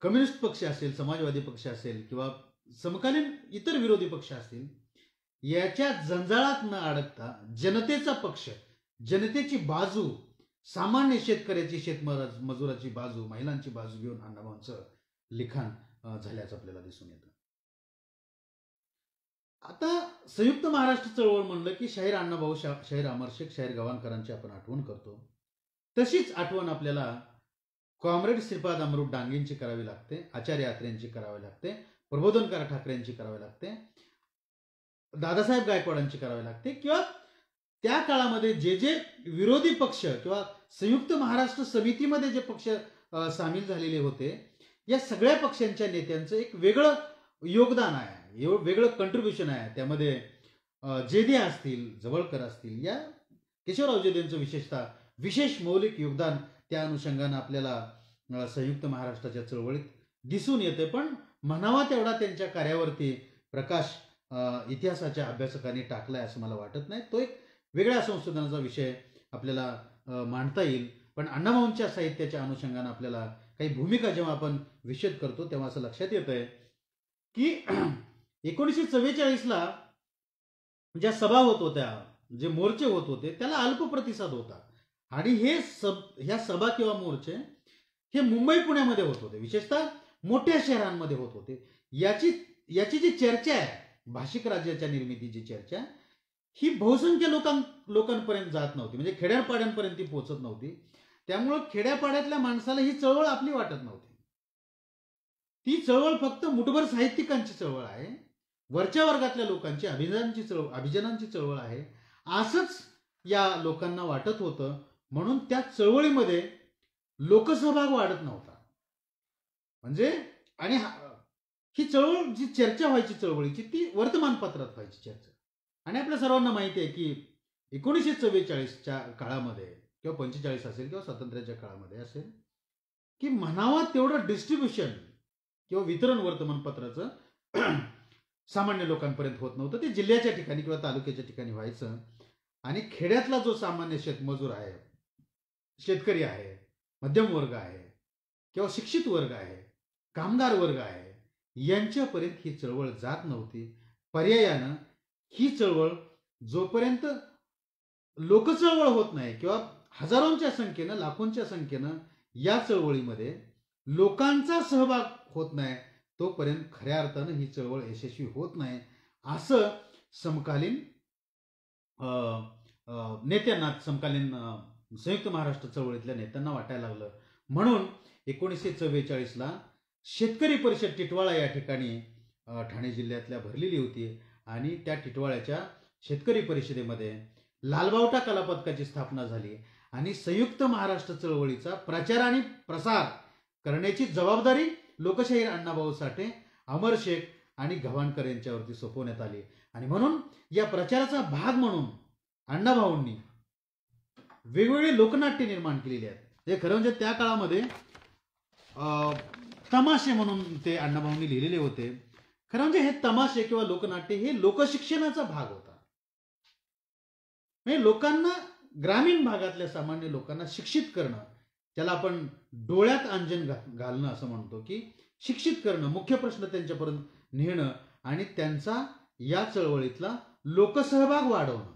कम्युनिस्ट पक्ष असेल, समाजवादी पक्ष असेल किंवा समकालीन इतर विरोधी पक्ष असतील, याच्या जंजाळात न अडकता जनतेचा पक्ष, जनतेची बाजू, सामान्य शेतकऱ्याची, शेतमजुराची बाजू, महिलांची बाजू घेऊन अण्णाभाऊंचं लिखाण झाल्याचं आपल्याला दिसून येतं. आता संयुक्त महाराष्ट्र चळवळ म्हणलं की शाहीर अण्णाभाऊ, शाहीर अमर शेख, शाहीर गवाणकरांची आपण आठवण करतो. तशीच आठवण आपल्याला कॉम्रेड श्रीपाद अमृत डांगेंची करावी लागते, आचार्य यात्रेंची करावी लागते, प्रबोधनकार ठाकरेंची करावी लागते, दादासाहेब गायकवाडांची करावी लागते, किंवा त्या काळामध्ये जे जे विरोधी पक्ष किंवा संयुक्त महाराष्ट्र समितीमध्ये जे पक्ष सामील झालेले होते, या सगळ्या पक्षांच्या नेत्यांचं एक वेगळं योगदान आहे, वेगळं कंट्रीब्युशन आहे. त्यामध्ये जेदे असतील, जवळकर असतील, या केशवराव जेदेंचं विशेषतः विशेष मौलिक योगदान त्या अनुषंगानं आपल्याला संयुक्त महाराष्ट्राच्या चळवळीत दिसून येते. पण म्हणावा तेवढा त्यांच्या कार्यावरती प्रकाश इतिहासाच्या अभ्यासकांनी टाकलाय असं मला वाटत नाही. तो एक वेगळ्या संशोधनाचा विषय आपल्याला मांडता येईल. पण अण्णाभाऊंच्या साहित्याच्या अनुषंगानं आपल्याला काही भूमिका जेव्हा आपण विषद करतो तेव्हा असं लक्षात येत आहे की 1944ला ज्या सभा होत होत्या, जे मोर्चे होत होते, त्याला अल्प प्रतिसाद होता. आणि ह्या सभा किंवा मोर्चे हे मुंबई पुण्यामध्ये होत होते, विशेषतः मोठ्या शहरांमध्ये होत होते. याची जी चर्चा आहे, भाषिक राज्याच्या निर्मितीची चर्चा, ही बहुसंख्य लोकांपर्यंत जात नव्हती, म्हणजे खेड्यापाड्यांपर्यंत ती पोहोचत नव्हती. त्यामुळं खेड्यापाड्यातल्या माणसाला ही चळवळ आपली वाटत नव्हती. ती चळवळ फक्त मुठभर साहित्यिकांची चळवळ आहे, वरच्या वर्गातल्या लोकांची अभिजनांची चळवळ आहे, असंच या लोकांना वाटत होतं. म्हणून त्या चळवळीमध्ये लोकसहभाग वाढत नव्हता. म्हणजे आणि ही चळवळ जी चर्चा व्हायची चळवळीची ती वर्तमानपत्रात व्हायची चर्चा. आणि आपल्या सर्वांना माहिती आहे की 1944च्या काळामध्ये किंवा 45 असेल किंवा स्वातंत्र्याच्या काळामध्ये असेल की म्हणावं तेवढं डिस्ट्रीब्युशन किंवा वितरण वर्तमानपत्राचं सामान्य लोकांपर्यंत होत नव्हतं. ते जिल्ह्याच्या ठिकाणी किंवा तालुक्याच्या ठिकाणी व्हायचं. आणि खेड्यातला जो सामान्य शेतमजूर आहे, शेतकरी आहे, मध्यम वर्ग आहे किंवा शिक्षित वर्ग आहे, कामगार वर्ग आहे, यांच्यापर्यंत ही चळवळ जात नव्हती. पर्यायानं ही चळवळ जोपर्यंत लोकचळवळ होत नाही किंवा हजारोंच्या संख्येनं, लाखोंच्या संख्येनं या चळवळीमध्ये लोकांचा सहभाग होत नाही, तोपर्यंत खऱ्या अर्थानं ही चळवळ यशस्वी होत नाही, असं समकालीन नेत्यांना, समकालीन संयुक्त महाराष्ट्र चळवळीतल्या नेत्यांना वाटायला लागलं. म्हणून 1944ला शेतकरी परिषद टिटवाळा या ठिकाणी ठाणे जिल्ह्यातल्या भरलेली होती. आणि त्या टिटवाळ्याच्या शेतकरी परिषदेमध्ये लालबावटा कला पथकाची स्थापना झाली. आणि संयुक्त महाराष्ट्र चळवळीचा प्रचार आणि प्रसार करण्याची जबाबदारी लोकशाहीर अण्णाभाऊ साठे, अमर शेख आणि गव्हाणकर यांच्यावरती सोपवण्यात आली. आणि म्हणून या प्रचाराचा भाग म्हणून अण्णाभाऊंनी वेगवेगळे लोकनाट्य निर्माण केलेली आहेत. हे खरं म्हणजे त्या काळामध्ये तमाशे म्हणून ते अण्णाभाऊंनी लिहिलेले होते. खरं म्हणजे हे तमाशे किंवा लोकनाट्य हे लोकशिक्षणाचा भाग होता. म्हणजे लोकांना, ग्रामीण भागातल्या सामान्य लोकांना शिक्षित करणं, ज्याला आपण डोळ्यात अंजन घालणं असं म्हणतो, की शिक्षित करणं, मुख्य प्रश्न त्यांच्यापर्यंत नेणं आणि त्यांचा या चळवळीतला लोकसहभाग वाढवणं,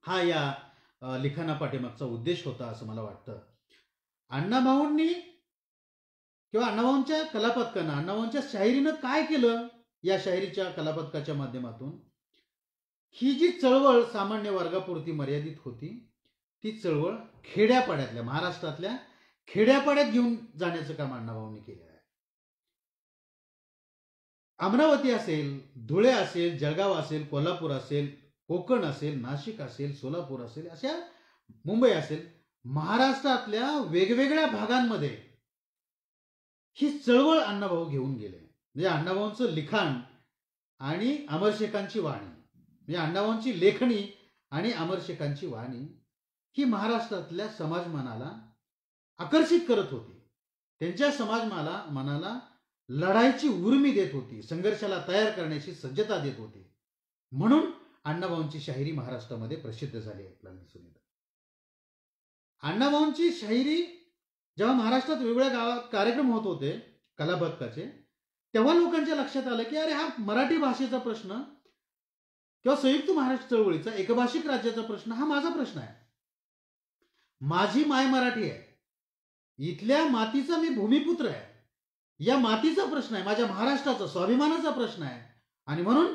हा या लिखाणापाठीमागचा उद्देश होता असं मला वाटतं. अण्णाभाऊंनी किंवा अण्णाभाऊंच्या कलापथकानं, अण्णाभाऊंच्या शाहिरीनं काय केलं, या शाहिरीच्या कलापथकाच्या माध्यमातून ही जी चळवळ सामान्य वर्गापुरती मर्यादित होती, ती चळवळ खेड्यापाड्यातल्या, महाराष्ट्रातल्या खेड्यापाड्यात घेऊन जाण्याचं काम अण्णाभाऊंनी केलं आहे. अमरावती असेल, धुळे असेल, जळगाव असेल, कोल्हापूर असेल, कोकण असेल, नाशिक असेल, सोलापूर असेल, अशा मुंबई असेल, महाराष्ट्रातल्या वेगवेगळ्या भागांमध्ये ही चळवळ अण्णाभाऊ घेऊन गेले. म्हणजे अण्णाभाऊंचं लिखाण आणि अमरशेखांची वाणी, म्हणजे अण्णाभाऊंची लेखणी आणि अमरशेखांची वाणी ही महाराष्ट्रातल्या समाजमनाला आकर्षित करत होती. त्यांच्या मनाला लढाईची उर्मी देत होती, संघर्षाला तयार करण्याची सज्जता देत होती. म्हणून अण्णाभाऊंची शाहिरी महाराष्ट्रामध्ये प्रसिद्ध झाली आपल्याला दिसून येतं. अण्णाभाऊंची शाहिरी जेव्हा महाराष्ट्रात वेगवेगळ्या गावात कार्यक्रम होत होते कलापथकाचे, तेव्हा लोकांच्या लक्षात आलं की अरे हा मराठी भाषेचा प्रश्न किंवा संयुक्त महाराष्ट्र चळवळीचा एकभाषिक राज्याचा प्रश्न हा माझा प्रश्न आहे. माझी माय मराठी आहे, इथल्या मातीचा मी भूमिपुत्र आहे, या मातीचा प्रश्न आहे, माझ्या महाराष्ट्राचा स्वाभिमानाचा प्रश्न आहे. आणि म्हणून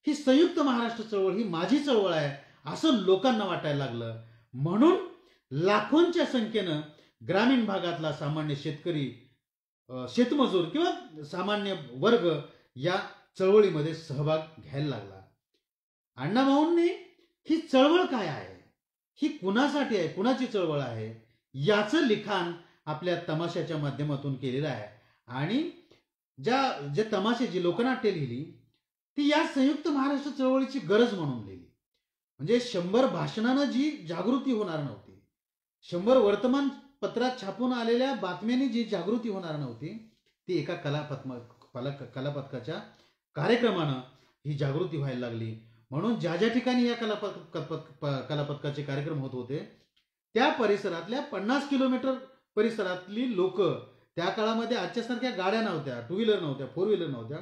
ही संयुक्त महाराष्ट्र चळवळ ही माझी चळवळ आहे असं लोकांना वाटायला लागलं. म्हणून लाखोंच्या संख्येनं ग्रामीण भागातला सामान्य शेतकरी, शेतमजूर किंवा सामान्य वर्ग या चळवळीमध्ये सहभाग घ्यायला लागला. अण्णाभाऊंनी ही चळवळ काय आहे, ही कुणासाठी आहे, कुणाची चळवळ आहे, याचं लिखाण आपल्या तमाशाच्या माध्यमातून केलेलं आहे. आणि जे तमाशे, जी लोकनाट्य लिहिली ती या संयुक्त महाराष्ट्र चळवळीची गरज म्हणून लिहिली. म्हणजे 100 भाषणानं जी जागृती होणार नव्हती, 100 वर्तमानपत्रात छापून आलेल्या बातम्यांनी जी जागृती होणार नव्हती ती एका कलापथकाच्या कार्यक्रमानं ही जागृती व्हायला लागली. म्हणून ज्या ज्या ठिकाणी या कलापथकाचे कार्यक्रम होत होते त्या परिसरातल्या 50 किलोमीटर परिसरातली लोक, त्या काळामध्ये आजच्यासारख्या गाड्या नव्हत्या, 2 व्हीलर नव्हत्या, 4 व्हीलर नव्हत्या,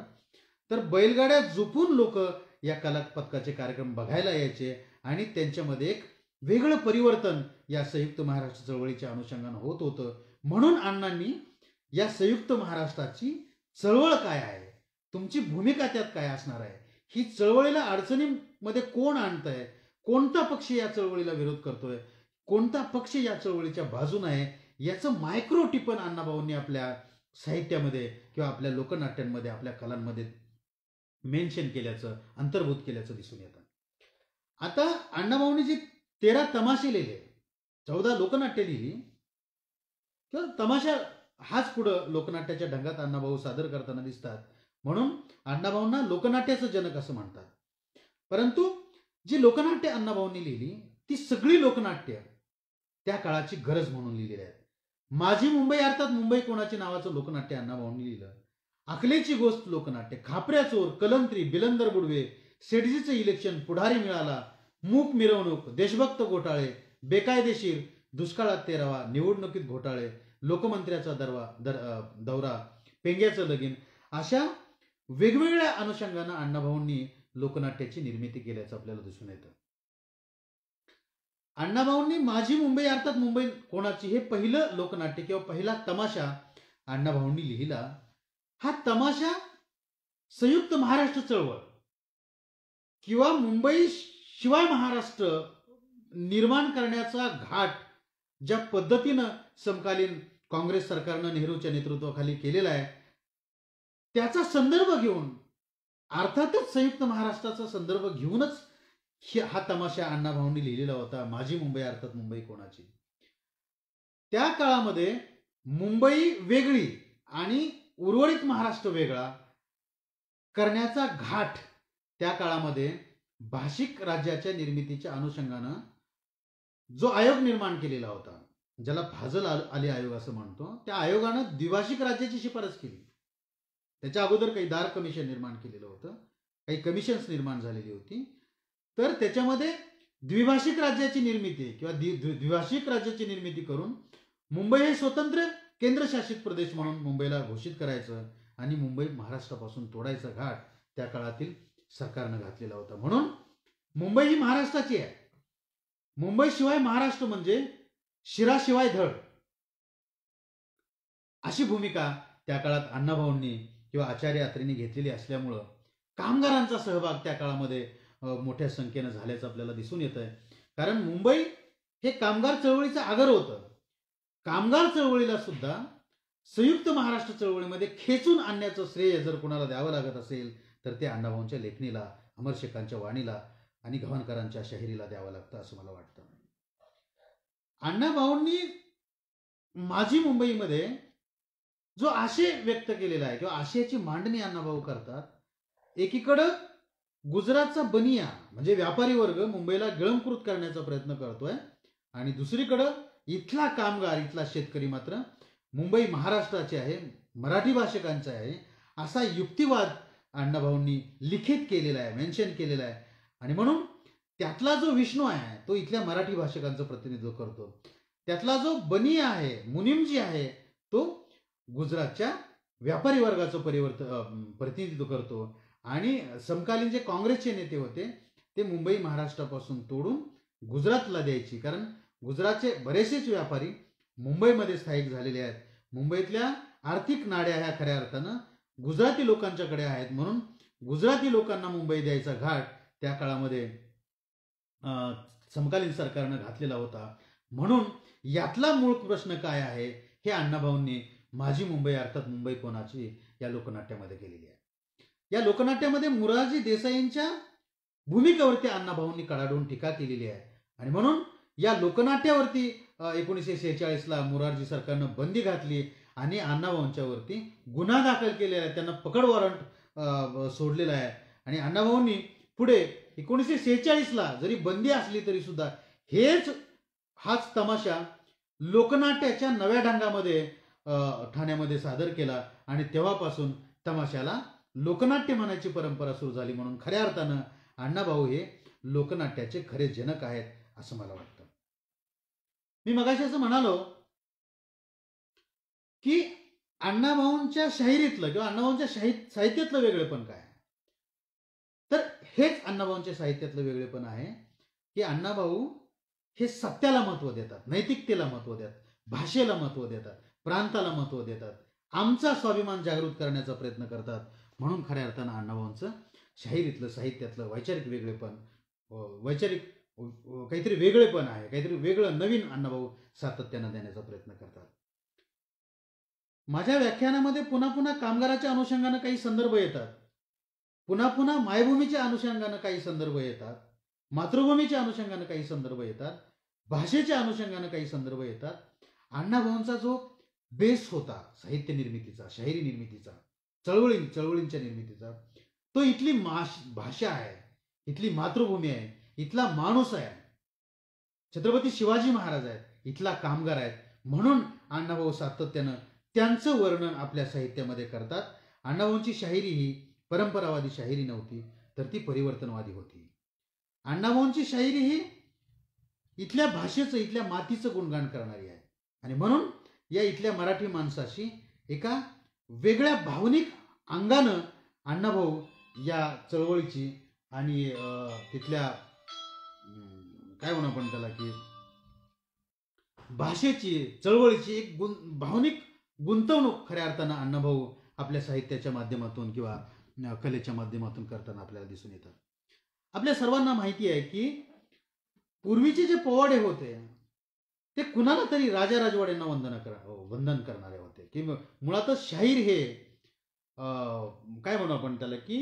तर बैलगाड्या झोपून लोक या कलापथकाचे कार्यक्रम बघायला यायचे आणि त्यांच्यामध्ये एक वेगळं परिवर्तन या संयुक्त महाराष्ट्र चळवळीच्या अनुषंगानं होत होतं. म्हणून अण्णांनी या संयुक्त महाराष्ट्राची चळवळ काय आहे, तुमची भूमिका त्यात काय असणार आहे, ही चळवळीला अडचणीमध्ये कोण आणतंय, कोणता पक्ष या चळवळीला विरोध करतोय, कोणता पक्ष या चळवळीच्या बाजून आहे, याचं मायक्रो टिपण अण्णाभाऊंनी आपल्या साहित्यामध्ये किंवा आपल्या लोकनाट्यांमध्ये, आपल्या कलांमध्ये मेन्शन केल्याचं, अंतर्भूत केल्याचं दिसून येतं. आता अण्णाभाऊंनी जी 13 तमाशे लिहिले, 14 लोकनाट्य लिहिली, तर तमाशा हाच पुढं लोकनाट्याच्या ढंगात अण्णाभाऊ सादर करताना दिसतात. म्हणून अण्णाभाऊंना लोकनाट्याचं जनक असं म्हणतात. परंतु जी लोकनाट्य अण्णाभाऊंनी लिहिली ती सगळी लोकनाट्य त्या काळाची गरज म्हणून लिहिलेली आहेत. माझी मुंबई अर्थात मुंबई कोणाची नावाचं लोकनाट्य अण्णाभाऊंनी लिहिलं. अकलेची गोष्ट लोकनाट्य, खापऱ्या चोर, कलंत्री, बिलंदर बुडवे, सेठजीचं इलेक्शन, पुढारी मिळाला, मूक मिरवणूक, देशभक्त घोटाळे, बेकायदेशीर, दुष्काळात 13वा, निवडणुकीत घोटाळे, लोकमंत्र्याचा दौरा, पेंग्याचं लगीन, अशा वेगवेगळ्या अनुषंगानं अण्णाभाऊंनी लोकनाट्याची निर्मिती केल्याचं आपल्याला दिसून येतं. अण्णाभाऊंनी माझी मुंबई अर्थात मुंबई कोणाची हे पहिलं लोकनाट्य किंवा पहिला तमाशा अण्णाभाऊंनी लिहिला. हा तमाशा संयुक्त महाराष्ट्र चळवळ किंवा मुंबई शिवाय महाराष्ट्र निर्माण करण्याचा घाट ज्या पद्धतीनं समकालीन काँग्रेस सरकारनं नेहरूच्या नेतृत्वाखाली केलेला आहे त्याचा संदर्भ घेऊन, अर्थातच संयुक्त महाराष्ट्राचा संदर्भ घेऊनच हा तमाशा अण्णाभाऊंनी लिहिलेला होता, माझी मुंबई अर्थात मुंबई कोणाची. त्या काळामध्ये मुंबई वेगळी आणि उर्वरित महाराष्ट्र वेगळा करण्याचा घाट त्या काळामध्ये भाषिक राज्याच्या निर्मितीच्या अनुषंगानं जो आयोग निर्माण केलेला होता, ज्याला फाजल अली आयोग असं म्हणतो, त्या आयोगानं द्विभाषिक राज्याची शिफारस केली. त्याच्या अगोदर काही दार कमिशन निर्माण केलेलं होतं, काही कमिशन्स निर्माण झालेली होती. तर त्याच्यामध्ये द्विभाषिक राज्याची निर्मिती किंवा द्विभाषिक राज्याची निर्मिती करून मुंबई हे स्वतंत्र केंद्रशासित प्रदेश म्हणून मुंबईला घोषित करायचं आणि मुंबई महाराष्ट्रापासून तोडायचा घाट त्या काळातील सरकारनं घातलेला होता. म्हणून मुंबई ही महाराष्ट्राची आहे. मुंबई शिवाय महाराष्ट्र म्हणजे शिराशिवाय धड, अशी भूमिका त्या काळात अण्णाभाऊंनी किंवा आचार्य अत्रेंनी घेतलेली असल्यामुळं कामगारांचा सहभाग त्या काळामध्ये मोठ्या संख्येनं झाल्याचं आपल्याला दिसून येत आहे. कारण मुंबई हे कामगार चळवळीचं आगर होतं. कामगार चळवळीला सुद्धा संयुक्त महाराष्ट्र चळवळीमध्ये खेचून आणण्याचं श्रेय जर कोणाला द्यावं लागत असेल तर ते अण्णाभाऊंच्या लेखणीला, अमरशेखांच्या वाणीला आणि गव्हाणकरांच्या शाहिरीला द्यावं लागतं असं मला वाटतं. अण्णाभाऊंनी माझी मुंबईमध्ये जो आशय व्यक्त केलेला आहे किंवा आशयाची मांडणी अण्णाभाऊ करतात, एकीकडं गुजरातचा बनिया म्हणजे व्यापारी वर्ग मुंबईला गिळंकृत करण्याचा प्रयत्न करतोय आणि दुसरीकडं इथला कामगार, इथला शेतकरी मात्र मुंबई महाराष्ट्राची आहे, मराठी भाषिकांचा आहे, असा युक्तिवाद अण्णाभाऊंनी लिखित केलेला आहे, मेन्शन केलेला आहे. आणि म्हणून त्यातला जो विष्णू आहे तो इथल्या मराठी भाषिकांचं प्रतिनिधित्व करतो. त्यातला जो बनिया आहे, मुनिमजी आहे, तो गुजरातच्या व्यापारी वर्गाचं प्रतिनिधित्व करतो. आणि समकालीन जे काँग्रेसचे नेते होते ते मुंबई महाराष्ट्रापासून तोडून गुजरातला द्यायची, कारण गुजरातचे बरेचसेच व्यापारी मुंबईमध्ये स्थायिक झालेले आहेत. मुंबईतल्या आर्थिक नाड्या ह्या खऱ्या अर्थानं गुजराती लोकांच्याकडे आहेत. म्हणून गुजराती लोकांना मुंबई द्यायचा घाट त्या काळामध्ये समकालीन सरकारनं घातलेला होता. म्हणून यातला मूळ प्रश्न काय आहे हे अण्णाभाऊंनी माझी मुंबई अर्थात मुंबई कोणाची या लोकनाट्यामध्ये केलेली आहे. या लोकनाट्यामध्ये मोरारजी देसाईंच्या भूमिकेवरती अण्णाभाऊंनी कडाडून टीका केलेली आहे. आणि म्हणून या लोकनाट्यावरती 1946ला मोरारजी सरकारनं बंदी घातली आणि अण्णाभाऊंच्यावरती गुन्हा दाखल केलेला आहे, त्यांना पकड वॉरंट सोडलेला आहे. आणि अण्णाभाऊंनी पुढे 1946ला जरी बंदी असली तरी सुद्धा हाच तमाशा लोकनाट्याच्या नव्या ढंगामध्ये ठाण्यामध्ये सादर केला आणि तेव्हापासून तमाशाला लोकनाट्य म्हणायची परंपरा सुरू झाली. म्हणून खऱ्या अर्थानं अण्णाभाऊ हे लोकनाट्याचे खरे जनक आहेत असं मला वाटतं. मी मगाशी असं म्हणालो की अण्णाभाऊंच्या शाहिरीतलं किंवा अण्णाभाऊंच्या साहित्यातलं वेगळेपण काय, तर हेच अण्णाभाऊंच्या साहित्यातलं वेगळेपण आहे की अण्णाभाऊ हे सत्याला महत्व देतात, नैतिकतेला महत्व देतात, भाषेला महत्व देतात, प्रांताला महत्व देतात, आमचा स्वाभिमान जागृत करण्याचा प्रयत्न करतात. म्हणून खऱ्या अर्थानं अण्णाभाऊंचं शाहिरीतलं साहित्यातलं वैचारिक वेगळेपण, वैचारिक काहीतरी वेगळेपण आहे, काहीतरी वेगळं नवीन अण्णाभाऊ सातत्यानं देण्याचा प्रयत्न करतात. माझ्या व्याख्यानामध्ये पुन्हा पुन्हा कामगाराच्या अनुषंगानं काही संदर्भ येतात, पुन्हा पुन्हा मायभूमीच्या अनुषंगानं काही संदर्भ येतात, मातृभूमीच्या अनुषंगानं काही संदर्भ येतात, भाषेच्या अनुषंगानं काही संदर्भ येतात. अण्णाभाऊंचा जो बेस होता साहित्य निर्मितीचा, शाहिरी निर्मितीचा, चळवळींच्या निर्मितीचा, तो इथली भाषा आहे, इथली मातृभूमी आहे, इथला माणूस आहे, छत्रपती शिवाजी महाराज आहेत, इथला कामगार आहेत. म्हणून अण्णाभाऊ सातत्यानं त्यांचं वर्णन आपल्या साहित्यामध्ये करतात. अण्णाभाऊंची शाहिरी ही परंपरावादी शाहिरी नव्हती, तर ती परिवर्तनवादी होती. अण्णाभाऊंची शाहिरी ही इथल्या भाषेचं, इथल्या मातीचं गुणगान करणारी आहे. आणि म्हणून या इथल्या मराठी माणसाशी एका वेगळ्या भावनिक अंगानं अण्णाभाऊ या चळवळीची आणि तिथल्या काय म्हणू आपण त्याला की भाषेची, चळवळीची एक भावनिक गुंतवणूक खऱ्या अर्थानं अण्णाभाऊ आपल्या साहित्याच्या माध्यमातून किंवा कलेच्या माध्यमातून करताना आपल्याला दिसून येतात. आपल्या सर्वांना माहिती आहे की पूर्वीचे जे पोवाडे होते ते कुणाला तरी राजा राजवाड्यांना वंदन करणारे होते. की मुळातच शाहीर हे काय म्हणू आपण त्याला की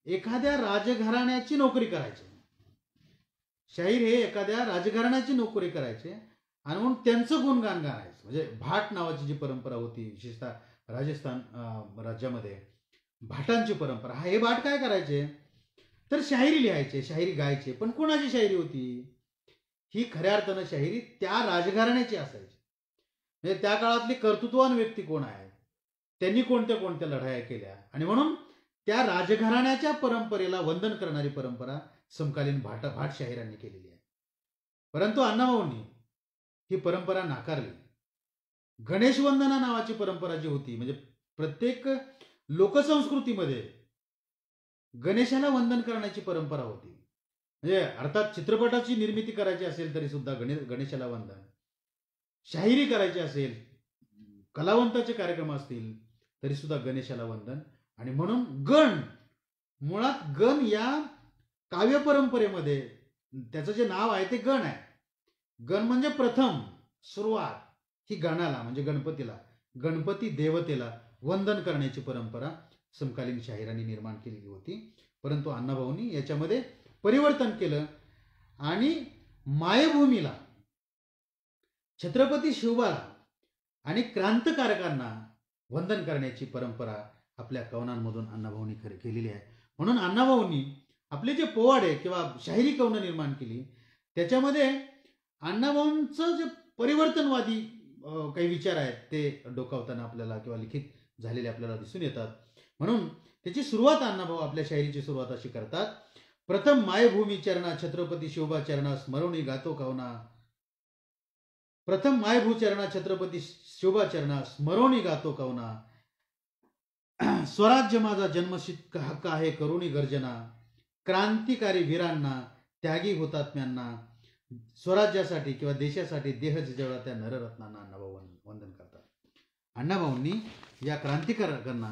एखाद्या राजघराण्याची नोकरी करायचे. शाहीर हे एखाद्या राजघराण्याची नोकरी करायचे आणि म्हणून त्यांचं गुणगान गायचं. म्हणजे भाट नावाची जी परंपरा होती, विशेषतः राजस्थान राज्यामध्ये भाटांची परंपरा. हे भाट काय करायचे तर शाहिरी लिहायचे, शाहिरी गायचे. पण कोणाची शाहिरी होती ही? खऱ्या अर्थानं शाहिरी त्या राजघराण्याची असायची. म्हणजे त्या काळातली कर्तृत्ववान व्यक्ती कोण आहेत, त्यांनी कोणत्या कोणत्या लढाया केल्या, आणि म्हणून त्या राजघराण्याच्या परंपरेला वंदन करणारी परंपरा समकालीन भाट शाहिरांनी केलेली आहे. परंतु अण्णाभाऊंनी ही परंपरा नाकारली. गणेश वंदना नावाची परंपरा जी होती, म्हणजे प्रत्येक लोकसंस्कृतीमध्ये गणेशाला वंदन करण्याची परंपरा होती. म्हणजे अर्थात चित्रपटाची निर्मिती करायची असेल तरी सुद्धा गणेशाला वंदन, शाहिरी करायची असेल, कलावंताचे कार्यक्रम असतील तरी सुद्धा गणेशाला वंदन. आणि म्हणून गण, मुळात गण या काव्य परंपरेमध्ये त्याचं जे नाव आहे ते गण आहे. गण म्हणजे प्रथम सुरुवात, ही गणाला म्हणजे गणपतीला, गणपती देवतेला वंदन करण्याची परंपरा समकालीन शाहिरांनी निर्माण केलेली होती. परंतु अण्णाभाऊंनी याच्यामध्ये परिवर्तन केलं आणि मायभूमीला, छत्रपती शिवबाला आणि क्रांतिकारकांना वंदन करण्याची परंपरा आपल्या कवनांमधून अण्णाभाऊंनी केलेली आहे. म्हणून अण्णाभाऊंनी आपले जे पोवाडे किंवा शाहिरी कवनं निर्माण केली त्याच्यामध्ये अण्णाभाऊंचं जे परिवर्तनवादी काही विचार आहेत ते डोकावताना आपल्याला किंवा लिखित झालेले आपल्याला दिसून येतात. म्हणून त्याची सुरुवात अण्णाभाऊ आपल्या शाहिरीची सुरुवात अशी करतात. प्रथम मायभूमी चरणा छत्रपती शिवबा चरणा स्मरणी गातो कवना. प्रथम मायभू चरणा छत्रपती शिवबा चरणा स्मरणी गातो कवना. स्वराज्य माझा जन्मसिद्ध हक्क आहे करुणी गर्जना. क्रांतिकारी वीरांना, त्यागी हुतात्म्यांना, स्वराज्यासाठी किंवा देशासाठी देह झिजवला त्या नररत्नांना अण्णाभाऊ वंदन करतात. अण्णाभाऊंनी या क्रांतिकारकांना,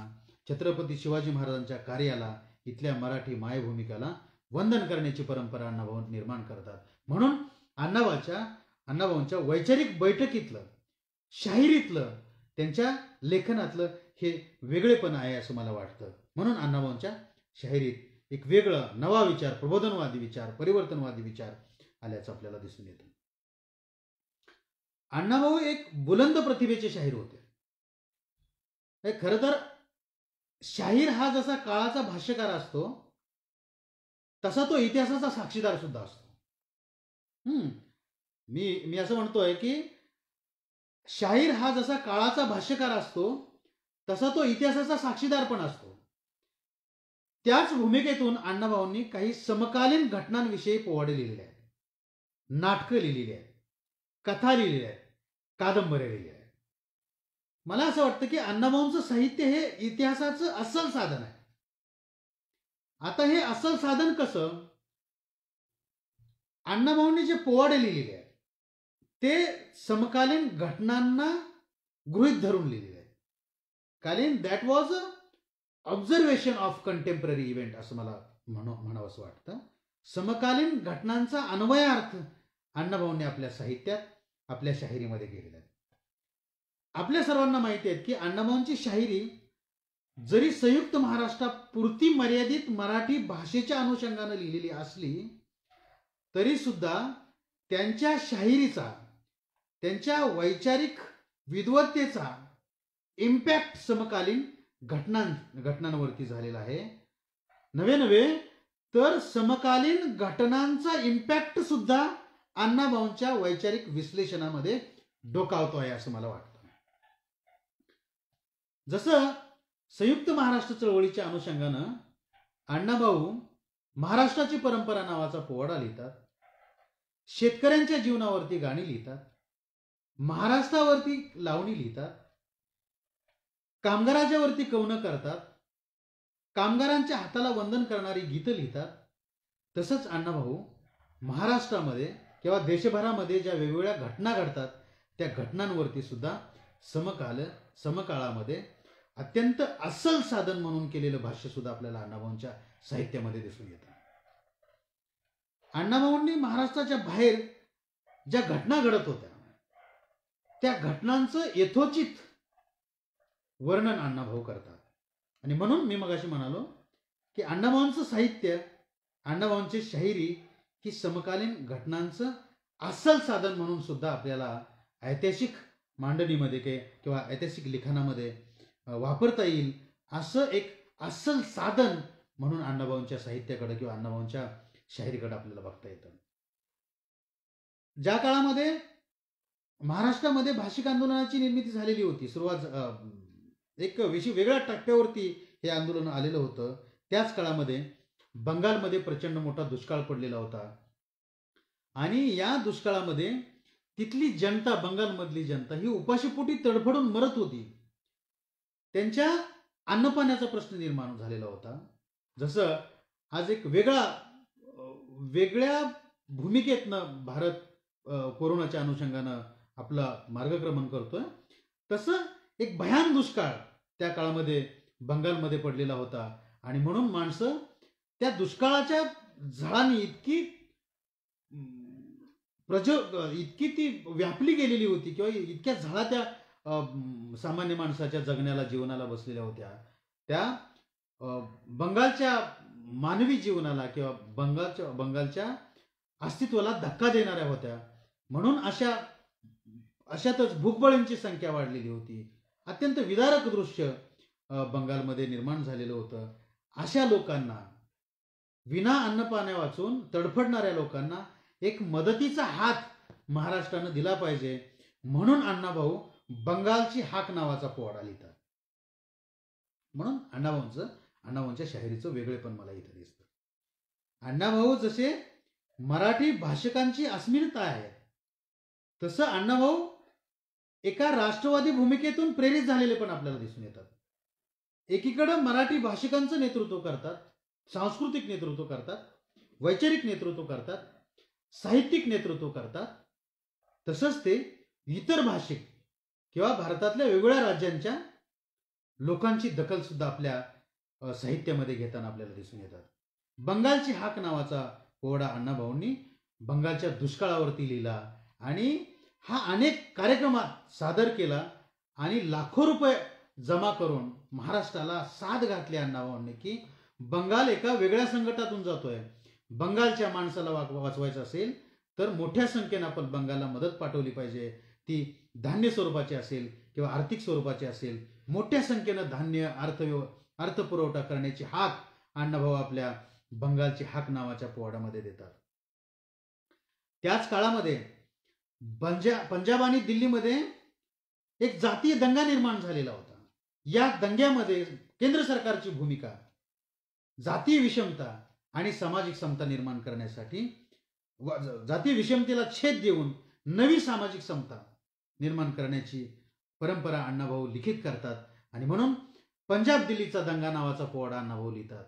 छत्रपती शिवाजी महाराजांच्या कार्याला, इथल्या मराठी मायभूमिकाला वंदन करण्याची परंपरा अण्णाभाऊ निर्माण करतात. म्हणून अण्णाभाऊंच्या वैचारिक बैठकीतलं, शाहिरीतलं, त्यांच्या लेखनातलं हे वेगळेपण आहे असं मला वाटतं. म्हणून अण्णाभाऊंच्या शाहिरीत एक वेगळं नवा विचार, प्रबोधनवादी विचार, परिवर्तनवादी विचार आल्याचं आपल्याला दिसून येतं. अण्णाभाऊ एक बुलंद प्रतिभेचे शाहीर होते. खरं तर शाहीर हा जसा काळाचा भाष्यकार असतो तसा तो इतिहासाचा साक्षीदार सुद्धा असतो. मी असं म्हणतोय की शाहीर हा जसा काळाचा भाष्यकार असतो तसा तो इतिहासाचा साक्षीदार पण असतो. त्याच भूमिकेतून अण्णाभाऊंनी काही समकालीन घटनांविषयी पोवाडे लिहिलेले आहेत, नाटकं लिहिलेली आहेत, कथा लिहिलेल्या आहेत, कादंबऱ्या लिहिलेल्या आहेत. मला असं वाटतं की अण्णाभाऊंचं साहित्य हे इतिहासाचं अस्सल साधन आहे. आता हे अस्सल साधन कसं? अण्णाभाऊंनी जे पोवाडे लिहिलेले आहेत ते समकालीन घटनांना गृहीत धरून लिहिलेले आहेत. कालीन that was a observation of contemporary event असं मला म्हणावंसं वाटतं. समकालीन घटनांचा अन्वयार्थ अण्णाभाऊंनी आपल्या साहित्यात, आपल्या शाहिरीमध्ये केलेला आहे. आपल्या सर्वांना माहिती आहे की अण्णाभाऊंची शाहिरी जरी संयुक्त महाराष्ट्रापुरती मर्यादित मराठी भाषेच्या अनुषंगाने लिहिलेली असली तरी सुद्धा त्यांच्या शाहिरीचा, त्यांच्या वैचारिक विद्वत्तेचा इम्पॅक्ट समकालीन घटनांवरती झालेला आहे. नव्हे तर समकालीन घटनांचा इम्पॅक्ट सुद्धा अण्णाभाऊंच्या वैचारिक विश्लेषणामध्ये डोकावतो आहे असं मला वाटतं. जसं संयुक्त महाराष्ट्र चळवळीच्या अनुषंगानं अण्णाभाऊ महाराष्ट्राची परंपरा नावाचा पोवाडा लिहितात, शेतकऱ्यांच्या जीवनावरती गाणी लिहितात, महाराष्ट्रावरती लावणी लिहितात, कामगाराच्या वरती कवनं करतात, कामगारांच्या हाताला वंदन करणारी गीतं लिहितात. तसंच अण्णाभाऊ महाराष्ट्रामध्ये किंवा देशभरामध्ये ज्या वेगवेगळ्या घटना घडतात त्या घटनांवरती सुद्धा समकाळामध्ये अत्यंत अस्सल साधन म्हणून केलेलं भाष्य सुद्धा आपल्याला अण्णाभाऊंच्या साहित्यामध्ये दिसून येतं. अण्णाभाऊंनी महाराष्ट्राच्या बाहेर ज्या घटना घडत होत्या त्या घटनांचं यथोचित वर्णन अण्णाभाऊ करतात. आणि म्हणून मी मगाशी म्हणालो की अण्णाभाऊंचं साहित्य, अण्णाभाऊंची शाहिरी ही समकालीन घटनांचं अस्सल साधन म्हणून सुद्धा आपल्याला ऐतिहासिक मांडणीमध्ये किंवा ऐतिहासिक लिखाणामध्ये वापरता येईल असं एक अस्सल साधन म्हणून अण्णाभाऊंच्या साहित्याकडे किंवा अण्णाभाऊंच्या शाहिरीकडे आपल्याला बघता येतं. ज्या काळामध्ये महाराष्ट्रामध्ये भाषिक आंदोलनाची निर्मिती झालेली होती, सुरुवात एक वेगळ्या टप्प्यावरती हे आंदोलन आलेलं होतं, त्याच काळामध्ये बंगालमध्ये प्रचंड मोठा दुष्काळ पडलेला होता आणि या दुष्काळामध्ये तिथली जनता, बंगालमधली जनता ही उपाशीपोटी तडफडून मरत होती. त्यांच्या अन्नपाण्याचा प्रश्न निर्माण झालेला होता. जसं आज एक वेगळ्या भूमिकेतनं भारत कोरोनाच्या अनुषंगानं आपला मार्गक्रमण करतोय, तसं एक भयान दुष्काळ त्या काळामध्ये बंगालमध्ये पडलेला होता. आणि म्हणून माणसं त्या दुष्काळाच्या झळांनी इतकी ती व्यापली गेलेली होती किंवा इतक्या झळा त्या सामान्य माणसाच्या जगण्याला, जीवनाला बसलेल्या होत्या. त्या बंगालच्या मानवी जीवनाला किंवा बंगालच्या अस्तित्वाला धक्का देणाऱ्या होत्या. म्हणून अशातच भूकबळींची संख्या वाढलेली होती. अत्यंत विदारक दृश्य बंगालमध्ये निर्माण झालेलं होतं. अशा लोकांना, विना अन्नपाण्या वाचून तडफडणाऱ्या लोकांना एक मदतीचा हात महाराष्ट्रानं दिला पाहिजे म्हणून अण्णाभाऊ बंगालची हाक नावाचा पोवाडा लिहितात. म्हणून अण्णाभाऊंच्या शाहिरीचं वेगळेपण मला इथं दिसतं. अण्णाभाऊ जसे मराठी भाषकांची अस्मिता आहे तसं अण्णाभाऊ एका राष्ट्रवादी भूमिकेतून प्रेरित झालेले पण आपल्याला दिसून येतात. एकीकडे मराठी भाषिकांचं नेतृत्व करतात, सांस्कृतिक नेतृत्व करतात, वैचारिक नेतृत्व करतात, साहित्यिक नेतृत्व करतात. तसंच ते इतर भाषिक किंवा भारतातल्या वेगवेगळ्या राज्यांच्या लोकांची दखल सुद्धा आपल्या साहित्यामध्ये घेताना आपल्याला दिसून येतात. बंगालची हाक नावाचा पोवाडा अण्णाभाऊंनी बंगालच्या दुष्काळावरती लिहिला आणि हा अनेक कार्यक्रमात सादर केला आणि लाखो रुपये जमा करून महाराष्ट्राला साथ घातली अण्णाभाऊंनी की बंगाल एका वेगळ्या संकटातून जातोय. बंगालच्या माणसाला वाचवायचं असेल तर मोठ्या संख्येनं आपण बंगालला मदत पाठवली पाहिजे. ती धान्य स्वरूपाची असेल किंवा आर्थिक स्वरूपाची असेल, मोठ्या संख्येनं धान्य, अर्थपुरवठा करण्याची हाक अण्णाभाऊ आपल्या बंगालची हाक नावाच्या पोवाड्यामध्ये देतात. त्याच काळामध्ये पंजाब आणि दिल्लीमध्ये एक जातीय दंगा निर्माण झालेला होता. या दंग्यामध्ये केंद्र सरकारची भूमिका जातीय विषमता आणि सामाजिक समता निर्माण करण्यासाठी जातीय विषमतेला छेद देऊन नवी सामाजिक समता निर्माण करण्याची परंपरा अण्णाभाऊ लिखित करतात. आणि म्हणून पंजाब दिल्लीचा दंगा नावाचा पोवाडा अण्णाभाऊ लिहितात.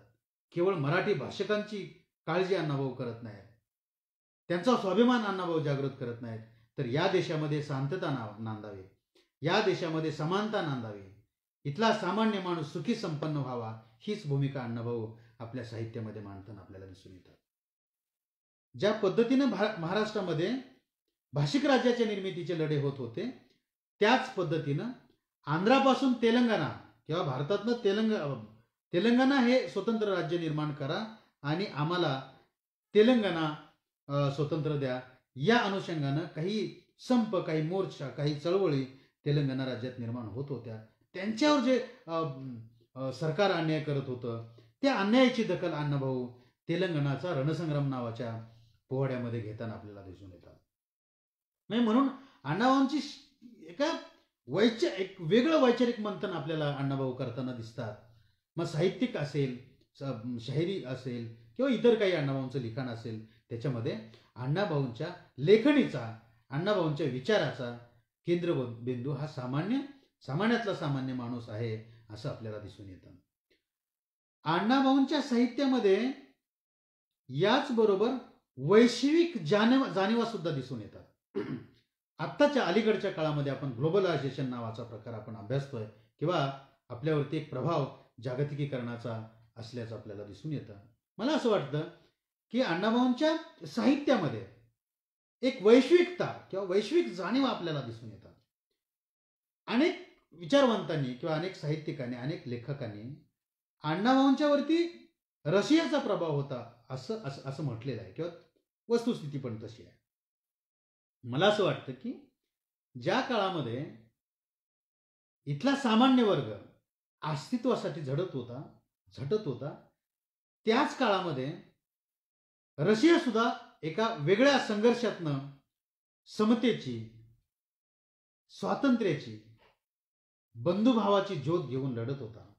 केवळ मराठी भाषकांची काळजी अण्णाभाऊ करत नाहीत, त्यांचा स्वाभिमान अण्णाभाऊ जागृत करत नाहीत, तर या देशामध्ये शांतता नांदावी, या देशामध्ये समानता नांदावी, इथला सामान्य माणूस सुखी संपन्न व्हावा, हीच भूमिका अण्णाभाऊ आपल्या साहित्यामध्ये मांडताना आपल्याला दिसून येतात. ज्या पद्धतीनं महाराष्ट्रामध्ये भाषिक राज्याच्या निर्मितीचे लढे होत होते, त्याच पद्धतीनं आंध्रापासून तेलंगणा किंवा भारतातनं तेलंगणा हे स्वतंत्र राज्य निर्माण करा आणि आम्हाला तेलंगणा स्वतंत्र द्या, या अनुषंगानं काही संप, काही मोर्चा, काही चळवळी तेलंगणा राज्यात निर्माण होत होत्या. त्यांच्यावर जे सरकार अन्याय करत होतं, त्या अन्यायाची दखल अण्णाभाऊ तेलंगणाचा रणसंग्राम नावाच्या पोवाड्यामध्ये घेताना आपल्याला दिसून येतात. म्हणून अण्णाभाऊंची एक वेगळं वैचारिक मंथन आपल्याला अण्णाभाऊ करताना दिसतात. मग साहित्यिक असेल, शाहिरी असेल किंवा इतर काही अण्णाभाऊंचं लिखाण असेल, त्याच्यामध्ये अण्णाभाऊंच्या लेखणीचा, अण्णाभाऊंच्या विचाराचा केंद्रबिंदू हा सामान्यातला सामान्य माणूस आहे असं आपल्याला दिसून येतं. अण्णाभाऊंच्या साहित्यामध्ये याचबरोबर वैश्विक जाणीवा सुद्धा दिसून येतात. आत्ताच्या अलीकडच्या काळामध्ये आपण ग्लोबलायझेशन नावाचा प्रकार आपण अभ्यासतोय किंवा आपल्यावरती एक प्रभाव जागतिकीकरणाचा असल्याचं आपल्याला दिसून येतं. मला असं वाटतं की अण्णाभाऊंच्या साहित्यामध्ये एक वैश्विकता किंवा वैश्विक जाणीव आपल्याला दिसून येतात. अनेक विचारवंतांनी किंवा अनेक साहित्यिकांनी, अनेक लेखकांनी अण्णाभाऊंच्यावरती रशियाचा प्रभाव होता असं म्हटलेलं आहे किंवा वस्तुस्थिती पण तशी आहे. मला असं वाटतं की ज्या काळामध्ये इथला सामान्य वर्ग अस्तित्वासाठी झटत होता, त्याच काळामध्ये रशिया सुद्धा एका वेगळ्या संघर्षातनं समतेची, स्वातंत्र्याची, बंधुभावाची ज्योत घेऊन लढत होता.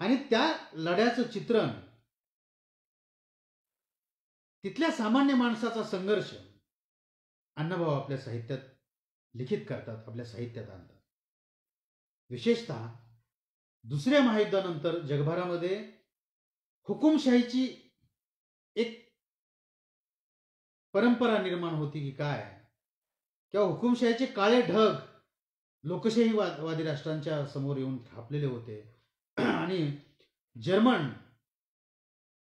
आणि त्या लढ्याचं चित्रण, तिथल्या सामान्य माणसाचा संघर्ष अण्णाभाऊ आपल्या साहित्यात लिखित करतात, आपल्या साहित्यात आणतात. विशेषतः दुसऱ्या महायुद्धानंतर जगभरामध्ये हुकुमशाहीची एक परंपरा निर्माण होती की काय, किंवा हुकुमशाहीचे काळे ढग लोकशाहीवादी राष्ट्रांच्या समोर येऊन थापलेले होते आणि जर्मन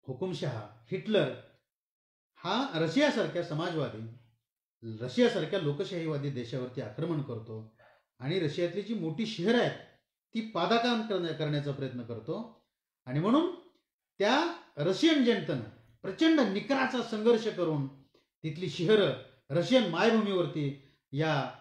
हुकुमशहा हिटलर हा रशियासारख्या लोकशाहीवादी देशावरती आक्रमण करतो आणि रशियातली जी मोठी शहरं आहेत ती पादाक्रांत करण्याचा प्रयत्न करतो. आणि म्हणून त्या रशियन जनतेनं प्रचंड निकराचा संघर्ष करून तिथली शहरं रशियन मायभूमीवरती या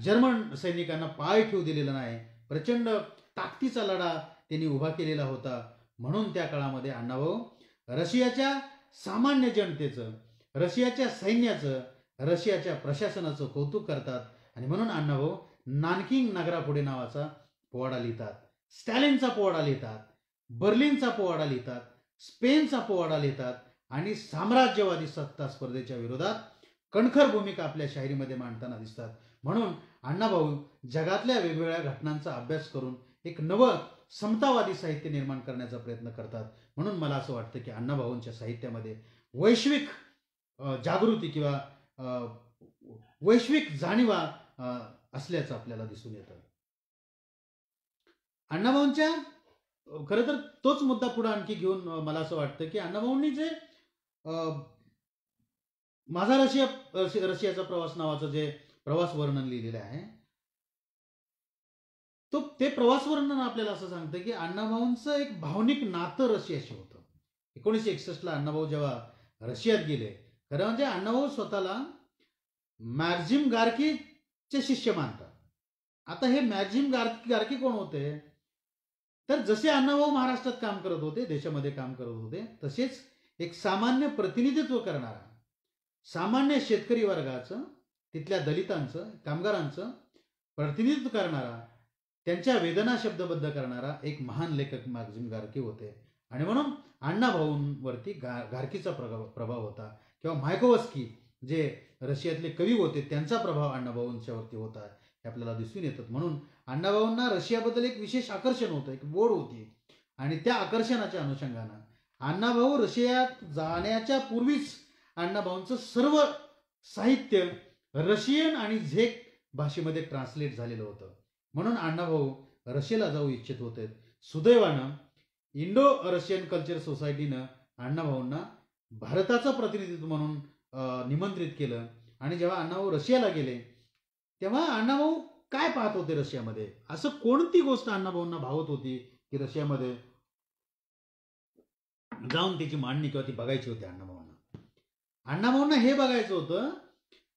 जर्मन सैनिकांना पाय ठेवू दिलेला नाही, प्रचंड ताकदीचा लढा त्यांनी उभा केलेला होता. म्हणून त्या काळामध्ये अण्णाभाऊ रशियाच्या सामान्य जनतेचं, रशियाच्या सैन्याचं, रशियाच्या प्रशासनाचं कौतुक करतात. आणि म्हणून अण्णाभाऊ नानकिंग नगरापुढे नावाचा पोवाडा लिहितात, स्टॅलिनचा पोवाडा लिहितात, बर्लिनचा पोवाडा लिहितात, स्पेनचा पोवाडा लिहितात आणि साम्राज्यवादी सत्ता स्पर्धेच्या विरोधात कणखर भूमिका आपल्या शाहिरीमध्ये मांडताना दिसतात. म्हणून अण्णाभाऊ जगातल्या वेगवेगळ्या घटनांचा अभ्यास करून एक नवं समतावादी साहित्य निर्माण करण्याचा प्रयत्न करतात. म्हणून मला असं वाटतं की अण्णाभाऊंच्या साहित्यामध्ये वैश्विक जागृती किंवा वैश्विक जाणीवा असल्याचं आपल्याला दिसून येतं. अण्णाभाऊंच्या खरं तर तोच मुद्दा पुढे आणखी घेऊन मला असं वाटतं की अण्णाभाऊंनी जे माझा रशियाचा प्रवास नावाचं जे प्रवास वर्णन लिहिलेलं आहे, ते प्रवास वर्णन आपल्याला असं सांगतं की अण्णाभाऊंचं एक भावनिक नातं रशियाशी होतं. 1961ला अण्णाभाऊ जेव्हा रशियात गेले, खरं म्हणजे अण्णाभाऊ स्वतःला मॅक्झिम गार्कीचे शिष्य मानतात. आता हे मॅक्झिम गार्की कोण होते, तर जसे अण्णाभाऊ महाराष्ट्रात काम करत होते, देशामध्ये काम करत होते, तसेच एक सामान्य प्रतिनिधित्व करणारा, सामान्य शेतकरी वर्गाचं तिथल्या दलितांचं, कामगारांचं प्रतिनिधित्व करणारा, त्यांच्या वेदना शब्दबद्ध करणारा एक महान लेखक मॅक्झिम गार्की होते. आणि म्हणून अण्णाभाऊंवरती गार्कीचा प्रभाव होता, किंवा मायकोवस्की जे रशियातले कवी होते त्यांचा प्रभाव अण्णाभाऊंच्यावरती होता हे आपल्याला दिसून येतात. म्हणून अण्णाभाऊंना रशियाबद्दल एक विशेष आकर्षण होतं, एक ओढ होती. आणि त्या आकर्षणाच्या अनुषंगानं अण्णाभाऊ रशियात जाण्याच्या पूर्वीच अण्णाभाऊंचं सर्व साहित्य रशियन आणि झेक भाषेमध्ये ट्रान्सलेट झालेलं होतं. म्हणून अण्णाभाऊ रशियाला जाऊ इच्छित होते. सुदैवानं इंडो रशियन कल्चर सोसायटीनं अण्णाभाऊंना भारताचं प्रतिनिधित्व म्हणून निमंत्रित केलं. आणि जेव्हा अण्णाभाऊ रशियाला गेले तेव्हा अण्णाभाऊ काय पाहत होते रशियामध्ये, असं कोणती गोष्ट अण्णाभाऊंना भावत होती की रशियामध्ये जाऊन त्याची मांडणी किंवा ती बघायची होती अण्णाभाऊंना हे बघायचं होतं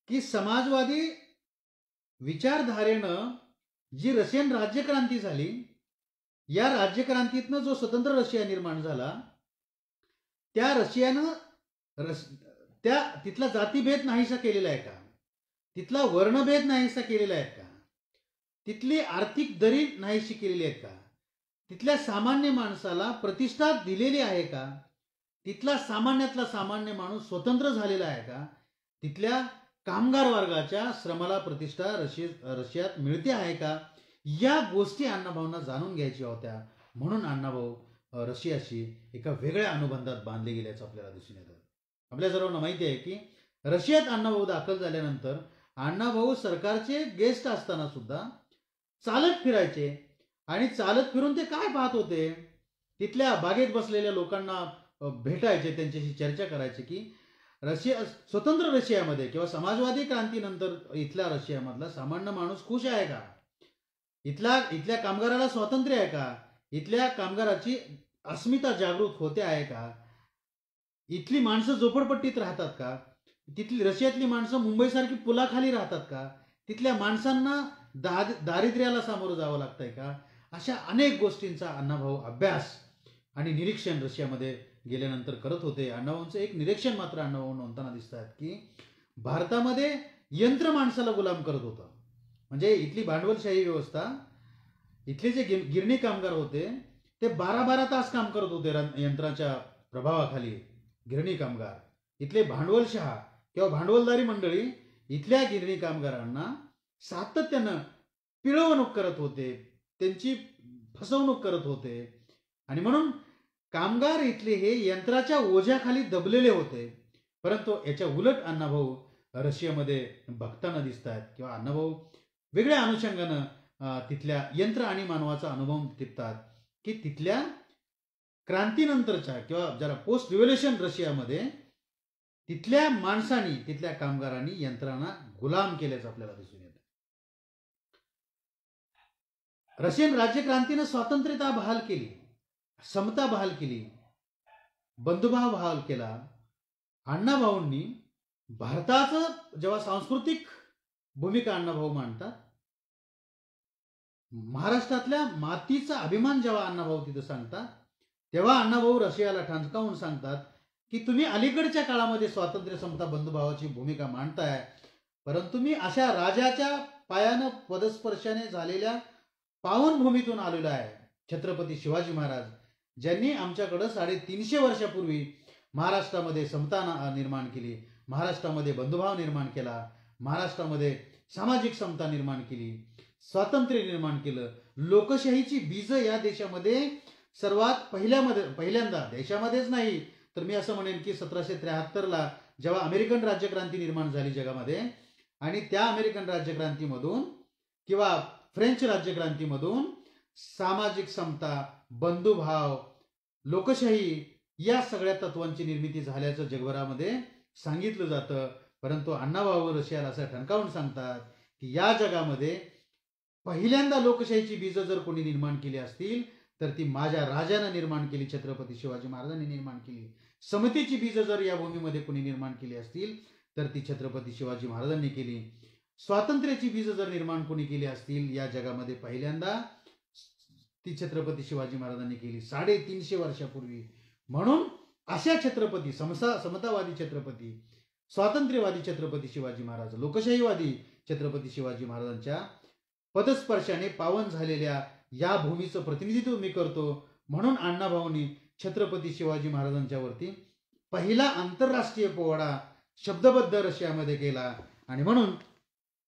की समाजवादी विचारधारेनं जी रशियन राज्यक्रांती झाली, या राज्यक्रांतीतनं जो स्वतंत्र रशिया निर्माण झाला, त्या रशियानं तिथला जातीभेद नाहीसा केलेला आहे का, तिथला वर्णभेद नाहीसा केलेला आहे का, तिथली आर्थिक दरी नाहीशी केलेली आहे का, तिथल्या सामान्य माणसाला प्रतिष्ठा दिलेली आहे का, तिथला सामान्यातला सामान्य माणूस स्वतंत्र झालेला आहे का, तिथल्या कामगार वर्गाच्या श्रमाला प्रतिष्ठा रशियात मिळते आहे का, या गोष्टी अण्णाभाऊंना जाणून घ्यायच्या होत्या. म्हणून अण्णाभाऊ रशियाशी एका वेगळ्या अनुबंधात बांधले गेल्याचं आपल्याला दिसून येतं. आपल्या सर्वांना माहिती आहे की रशियात अण्णाभाऊ दाखल झाल्यानंतर अण्णाभाऊ सरकारचे गेस्ट असताना सुद्धा चालत फिरायचे. आणि चालत फिरून ते काय पाहत होते, तिथल्या बागेत बसलेल्या लोकांना भेटायचे, त्यांच्याशी चर्चा करायचे की स्वतंत्र रशियामध्ये किंवा समाजवादी क्रांतीनंतर इथल्या रशियामधला सामान्य माणूस खुश आहे का, इथल्या कामगाराला स्वातंत्र्य आहे का, इथल्या कामगाराची अस्मिता जागृत होते आहे का, इथली माणसं झोपडपट्टीत राहतात का, तिथली रशियातली माणसं मुंबईसारखी पुलाखाली राहतात का, तिथल्या माणसांना दारिद्र्याला सामोरं जावं लागतंय का, अशा अनेक गोष्टींचा अण्णाभाऊ अभ्यास आणि निरीक्षण रशियामध्ये गेल्यानंतर करत होते. अण्णाभाऊंचं एक निरीक्षण मात्र अण्णाभाऊ नोंदताना दिसत आहेत की भारतामध्ये यंत्र माणसाला गुलाम करत होतं. म्हणजे इथली भांडवलशाही व्यवस्था, इथले जे गिरणी कामगार होते ते 12-12 तास काम करत होते यंत्राच्या प्रभावाखाली. गिरणी कामगार, इथले भांडवलशाह किंवा भांडवलदारी मंडळी इथल्या गिरणी कामगारांना सातत्यानं पिळवणूक करत होते, त्यांची फसवणूक करत होते. आणि म्हणून कामगार इथले हे यंत्राच्या ओझ्याखाली दबलेले होते. परंतु याच्या उलट अण्णाभाऊ रशियामध्ये बघताना दिसत आहेत, किंवा अण्णाभाऊ वेगळ्या अनुषंगानं तिथल्या यंत्र आणि मानवाचा अनुभव टिपतात की तिथल्या क्रांतीनंतरच्या किंवा ज्याला पोस्ट रिव्होल्युशन रशियामध्ये तिथल्या माणसांनी, तिथल्या कामगारांनी यंत्रांना गुलाम केल्याचं आपल्याला दिसून येतं. रशियन राज्यक्रांतीनं स्वातंत्र्यता बहाल केली, समता बहाल केली, बंधुभाव बहाल केला. अण्णाभाऊंनी भारताचं जेव्हा सांस्कृतिक भूमिका अण्णाभाऊ मांडतात, महाराष्ट्रातल्या मातीचा अभिमान जेव्हा अण्णाभाऊ तिथं सांगतात, तेव्हा अण्णाभाऊ रशियाला ठणकावून सांगतात की तुम्ही अलीकडच्या काळामध्ये स्वातंत्र्य, समता, बंधुभावाची भूमिका मांडताय, परंतु मी अशा राजाच्या पायानं पदस्पर्शाने झालेल्या पावनभूमीतून आलेलो आहे, छत्रपती शिवाजी महाराज, ज्यांनी आमच्याकडं 350 वर्षापूर्वी महाराष्ट्रामध्ये समता निर्माण केली, महाराष्ट्रामध्ये बंधुभाव निर्माण केला, महाराष्ट्रामध्ये सामाजिक समता निर्माण केली, स्वातंत्र्य निर्माण केलं, लोकशाहीची बीज या देशामध्ये सर्वात पहिल्यांदा, देशामध्येच नाही तर मी असं म्हणेन की 1773ला जेव्हा अमेरिकन राज्यक्रांती निर्माण झाली जगामध्ये, आणि त्या अमेरिकन राज्यक्रांतीमधून किंवा फ्रेंच राज्यक्रांतीमधून सामाजिक समता, बंधुभाव, लोकशाही या सगळ्या तत्वांची निर्मिती झाल्याचं जगभरामध्ये सांगितलं जातं. परंतु अण्णाभाऊ रशियाला असं ठणकावून सांगतात की या जगामध्ये पहिल्यांदा लोकशाहीची बीज जर कोणी निर्माण केली असतील तर ती माझ्या राजानं निर्माण केली, छत्रपती शिवाजी महाराजांनी निर्माण केली. समतेची बीज जर या भूमीमध्ये कोणी निर्माण केली असतील तर ती छत्रपती शिवाजी महाराजांनी केली. स्वातंत्र्याची बीज जर निर्माण कोणी केली असतील या जगामध्ये पहिल्यांदा ती छत्रपती शिवाजी महाराजांनी केली 350 वर्षापूर्वी. म्हणून अशा छत्रपती, समतावादी छत्रपती, स्वातंत्र्यवादी छत्रपती शिवाजी महाराज, लोकशाहीवादी छत्रपती शिवाजी महाराजांच्या पदस्पर्शाने पावन झालेल्या या भूमीचं प्रतिनिधित्व मी करतो. म्हणून अण्णाभाऊंनी छत्रपती शिवाजी महाराजांच्या वरती पहिला आंतरराष्ट्रीय पोवाडा शब्दबद्ध रशियामध्ये केला. आणि म्हणून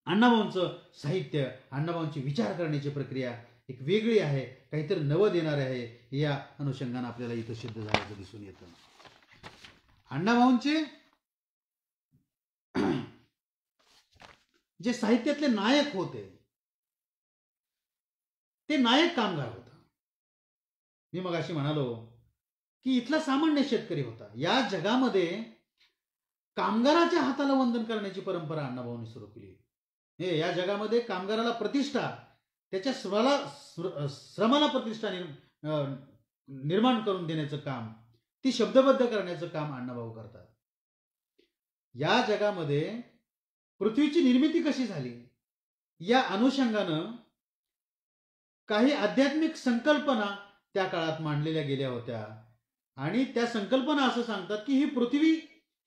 अण्णाभाऊंचं साहित्य, अण्णाभाऊंची विचार करण्याची प्रक्रिया एक वेगळी आहे, काहीतरी नवं देणार आहे, या अनुषंगाने आपल्याला इथं सिद्ध झाल्याचं दिसून येतं. अण्णाभाऊंचे जे साहित्यातले नायक होते ते नायक कामगार होता. मी मग अशी म्हणालो की इथला सामान्य शेतकरी होता. या जगामध्ये कामगाराच्या हाताला वंदन करण्याची परंपरा अण्णाभाऊंनी सुरू केली. या जगामध्ये कामगाराला प्रतिष्ठा, त्याच्या श्रमाला प्रतिष्ठा निर्माण करून देण्याचं काम, ती शब्दबद्ध करण्याचं काम अण्णाभाऊ करतात. या जगामध्ये पृथ्वीची निर्मिती कशी झाली या अनुषंगानं काही आध्यात्मिक संकल्पना त्या काळात मांडलेल्या गेल्या होत्या. आणि त्या संकल्पना असं सांगतात की ही पृथ्वी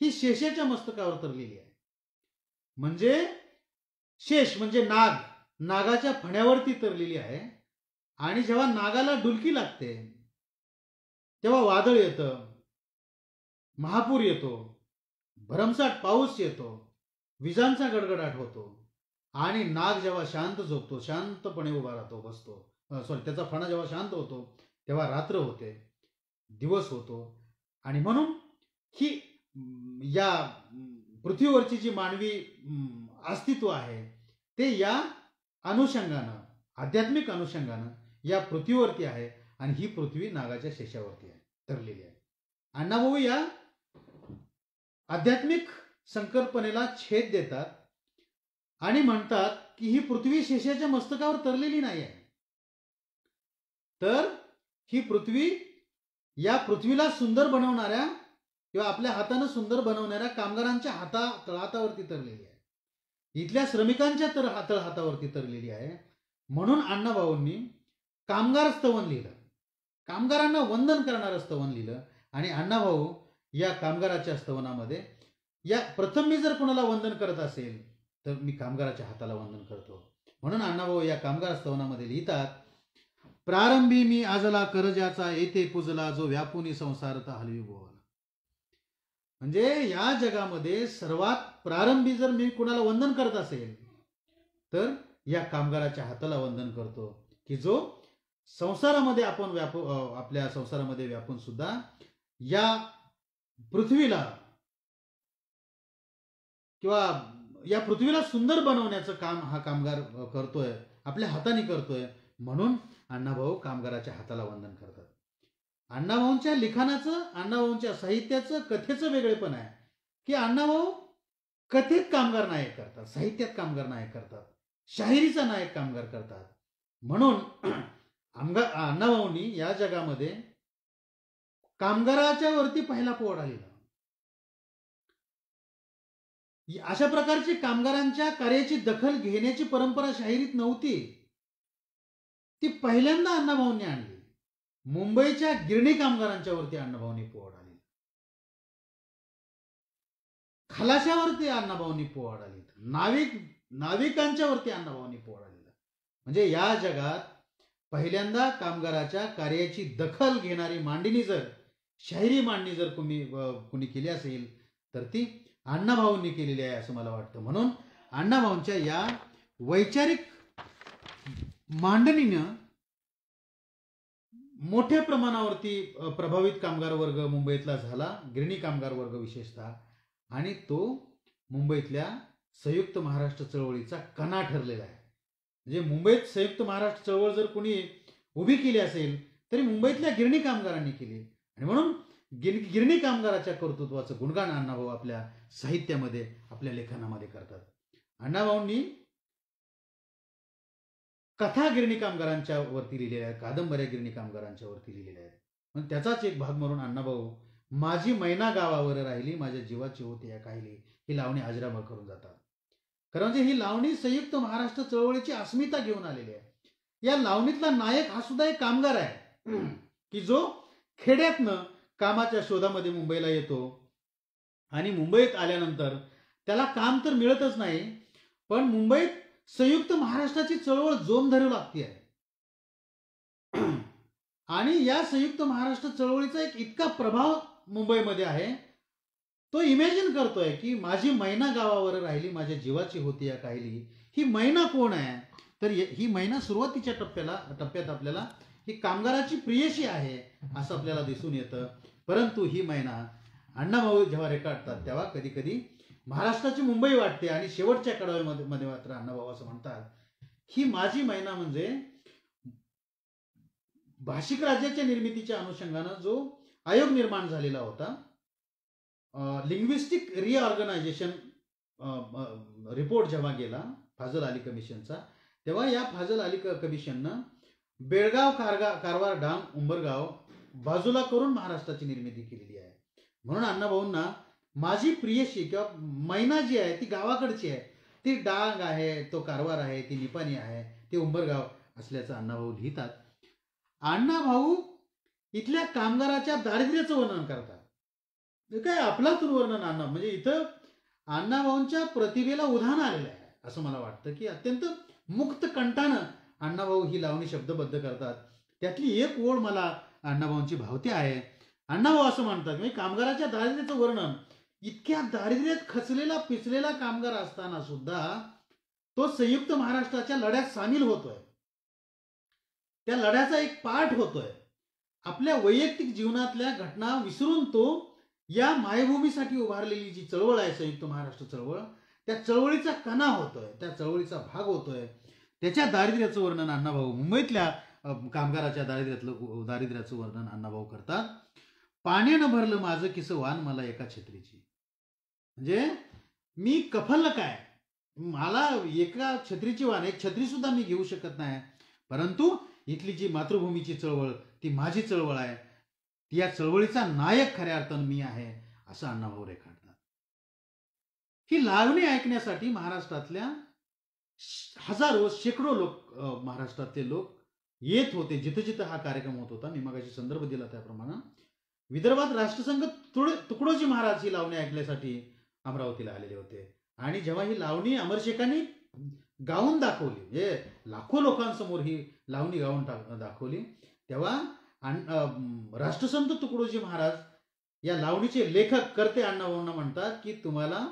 ही शेषाच्या मस्तकावर तरलेली आहे. म्हणजे शेष म्हणजे नाग, नागाच्या फण्यावरती तरलेली आहे. आणि जेव्हा नागाला डुलकी लागते तेव्हा वादळ येतं, महापूर येतो, भरमसाठ पाऊस येतो, विजांचा गडगडाट होतो. आणि नाग जेव्हा शांत झोपतो, शांतपणे उभा राहतो, बसतो, त्याचा फणा जेव्हा शांत होतो तेव्हा रात्र होते, दिवस होतो. आणि म्हणून ही या पृथ्वीवरची जी मानवी अस्तित्व आहे ते या अनुषंगानं, आध्यात्मिक अनुषंगानं या पृथ्वीवरती आहे. आणि ही पृथ्वी नागाच्या शेषावरती आहे, तरलेली आहे. अण्णाभाऊ या आध्यात्मिक संकल्पनेला छेद देतात आणि म्हणतात की ही पृथ्वी शेषाच्या मस्तकावर तरलेली नाही आहे, तर ही पृथ्वी या पृथ्वीला सुंदर बनवणाऱ्या किंवा आपल्या हातानं सुंदर बनवणाऱ्या कामगारांच्या तळहातावरती तरलेली आहे, इथल्या श्रमिकांच्या तळहातावरती तरलेली आहे. म्हणून अण्णाभाऊंनी कामगार स्तवन लिहिलं, कामगारांना वंदन करणारं स्तवन लिहिलं. आणि अण्णाभाऊ या कामगाराच्या स्तवनामध्ये या प्रथम मी जर कोणाला वंदन करत असेल तर मी कामगाराच्या हाताला वंदन करतो. म्हणून अण्णाभाऊ या कामगार स्तवनामध्ये लिहितात, प्रारंभी मी आजला करजाचा येथे पुजला, जो व्यापुनी संसारता हलवी बोल. म्हणजे या जगामध्ये सर्वात प्रारंभी जर मी कुणाला वंदन करत असेल तर या कामगाराच्या हाताला वंदन करतो, की जो संसारामध्ये आपण आपल्या संसारामध्ये व्यापून सुद्धा या पृथ्वीला किंवा या पृथ्वीला सुंदर बनवण्याचं काम हा कामगार करतोय, आपल्या हाताने करतोय. म्हणून अण्णाभाऊ कामगाराच्या हाताला वंदन करतात. अण्णाभाऊंच्या लिखाणाचं, अण्णाभाऊंच्या साहित्याचं, कथेचं वेगळेपण आहे की अण्णाभाऊ कथेत कामगार नायक करतात, साहित्यात कामगार नायक करतात, शाहिरीचा नायक कामगार करतात. म्हणून अण्णाभाऊंनी या जगामध्ये कामगाराच्या वरती पहिला पोवाडा लिहिला. अशा प्रकारची कामगारांच्या कार्याची दखल घेण्याची परंपरा शाहिरीत नव्हती, ती पहिल्यांदा अण्णाभाऊंनी आणली. मुंबईच्या गिरणी कामगारांच्या वरती अण्णाभाऊंनी पोवाडा लिहिला, खलाशावरती अण्णाभाऊंनी पोवाडा लिहिला, नाविकांच्या वरती अण्णाभाऊंनी पोवाडा लिहिला. म्हणजे या जगात पहिल्यांदा कामगाराच्या कार्याची दखल घेणारी मांडणी जर, शाहिरी मांडणी जर कुणी केली असेल तर ती अण्णाभाऊंनी केलेली आहे असं मला वाटतं. म्हणून अण्णाभाऊंच्या या वैचारिक मांडणीनं मोठ्या प्रमाणावरती प्रभावित कामगार वर्ग मुंबईतला झाला, गिरणी कामगार वर्ग विशेषतः. आणि तो मुंबईतल्या संयुक्त महाराष्ट्र चळवळीचा कणा ठरलेला आहे. म्हणजे मुंबईत संयुक्त महाराष्ट्र चळवळ जर कोणी उभी केली असेल तरी मुंबईतल्या गिरणी कामगारांनी केली. आणि म्हणून गिरणी कामगाराच्या कर्तृत्वाचं गुणगान अण्णाभाऊ आपल्या साहित्यामध्ये, आपल्या लेखनामध्ये करतात. अण्णाभाऊंनी कथा गिरणी कामगारांच्या वरती लिहिलेल्या आहेत, कादंबऱ्या गिरणी कामगारांच्या वरती लिहिलेल्या आहेत. पण त्याचाच एक भाग म्हणून अण्णाभाऊ माझी मैना गावावर राहिली, माझ्या जीवाची होती या काहिली, ही लावणी अजरामर करून जातात. खरं म्हणजे ही लावणी संयुक्त महाराष्ट्र चळवळीची अस्मिता घेऊन आलेली आहे. या लावणीतला नायक हा सुद्धा एक कामगार आहे की जो खेड्यातनं कामाच्या शोधामध्ये मुंबईला येतो आणि मुंबईत आल्यानंतर त्याला काम तर मिळतच नाही, पण मुंबईत संयुक्त महाराष्ट्राची चळवळ जोम धरू लागते आहे. आणि या संयुक्त महाराष्ट्र चळवळीचा एक इतका प्रभाव मुंबईमध्ये आहे, तो इमॅजिन करतोय की माझी मैना गावावर राहिली, माझ्या जीवाची होती या काहिली. ही मैना कोण आहे? तर ही मैना सुरुवातीच्या टप्प्यात आपल्याला ही कामगाराची प्रियशी आहे असं आपल्याला दिसून येतं. परंतु ही मैना अण्णाभाऊ जेव्हा रेखाटतात तेव्हा कधी कधी महाराष्ट्राची मुंबई वाटते. आणि शेवटच्या कडव्यामध्ये मात्र अण्णाभाऊ असं म्हणतात, ही माझी मैना म्हणजे भाषिक राज्याच्या निर्मितीच्या अनुषंगानं जो आयोग निर्माण झालेला होता, लिंग्विस्टिक रिऑर्गनायझेशन रिपोर्ट जेव्हा गेला फाजल अली कमिशनचा, तेव्हा या फाजल अली कमिशननं बेळगाव, कारवार, डांग, उंबरगाव बाजूला करून महाराष्ट्राची निर्मिती केलेली आहे. म्हणून अण्णाभाऊंना माझी प्रियशी किंवा मैना जी आहे ती गावाकडची आहे, ती डांग आहे, तो कारवार आहे, ती निपाणी आहे, ते उंबरगाव असल्याचं अण्णाभाऊ लिहितात. अण्णाभाऊ इथल्या कामगाराच्या दारिद्र्याचं वर्णन करतात. काय अफलातून वर्णन म्हणजे इथं अण्णाभाऊंच्या प्रतिभेला उधाण आलेलं आहे असं मला वाटतं, की अत्यंत मुक्त कंठानं अण्णाभाऊ ही लावणी शब्दबद्ध करतात. त्यातली एक ओळ मला अण्णाभाऊंची भावते आहे. अण्णाभाऊ असं म्हणतात, म्हणजे कामगाराच्या दारिद्र्याचं वर्णन, इतक्या दारिद्र्यात खचलेला पिचलेला कामगार असताना सुद्धा तो संयुक्त महाराष्ट्राच्या लढ्यात सामील होतोय, त्या लढ्याचा एक पार्ट होतोय. आपल्या वैयक्तिक जीवनातल्या घटना विसरून तो या मायभूमीसाठी उभारलेली जी चळवळ आहे संयुक्त महाराष्ट्र चळवळ, त्या चळवळीचा कणा होतोय, त्या चळवळीचा भाग होतोय. त्याच्या दारिद्र्याचं वर्णन अण्णाभाऊ, मुंबईतल्या कामगाराच्या दारिद्र्याचं वर्णन अण्णाभाऊ करतात. पाण्यानं भरलं माझं किस वान मला एका छत्रीची. म्हणजे मी कफल काय, मला एका छत्रीची वान, एक छत्री सुद्धा मी घेऊ शकत नाही, परंतु इथली जी मातृभूमीची चळवळ ती माझी चळवळ आहे, या चळवळीचा नायक खऱ्या अर्थानं मी आहे असं अण्णाभाऊ रेखाटतात. ही लावणी ऐकण्यासाठी महाराष्ट्रातल्या हजारो शेकडो लोक, महाराष्ट्रातले लोक येत होते. जिथं जिथं हा कार्यक्रम होत होता, मी मगाशी संदर्भ दिला त्याप्रमाणे विदर्भात राष्ट्रसंघ तुकडोजी महाराज ही लावणी ऐकण्यासाठी अमरावतीला आलेले होते. आणि जेव्हा ही लावणी अमरशेखांनी गाऊन दाखवली, म्हणजे लाखो लोकांसमोर ही लावणी गाऊन दाखवली, तेव्हा राष्ट्रसंत तुकडोजी महाराज या लावणीचे लेखक करते अण्णाभाऊंना म्हणतात की तुम्हाला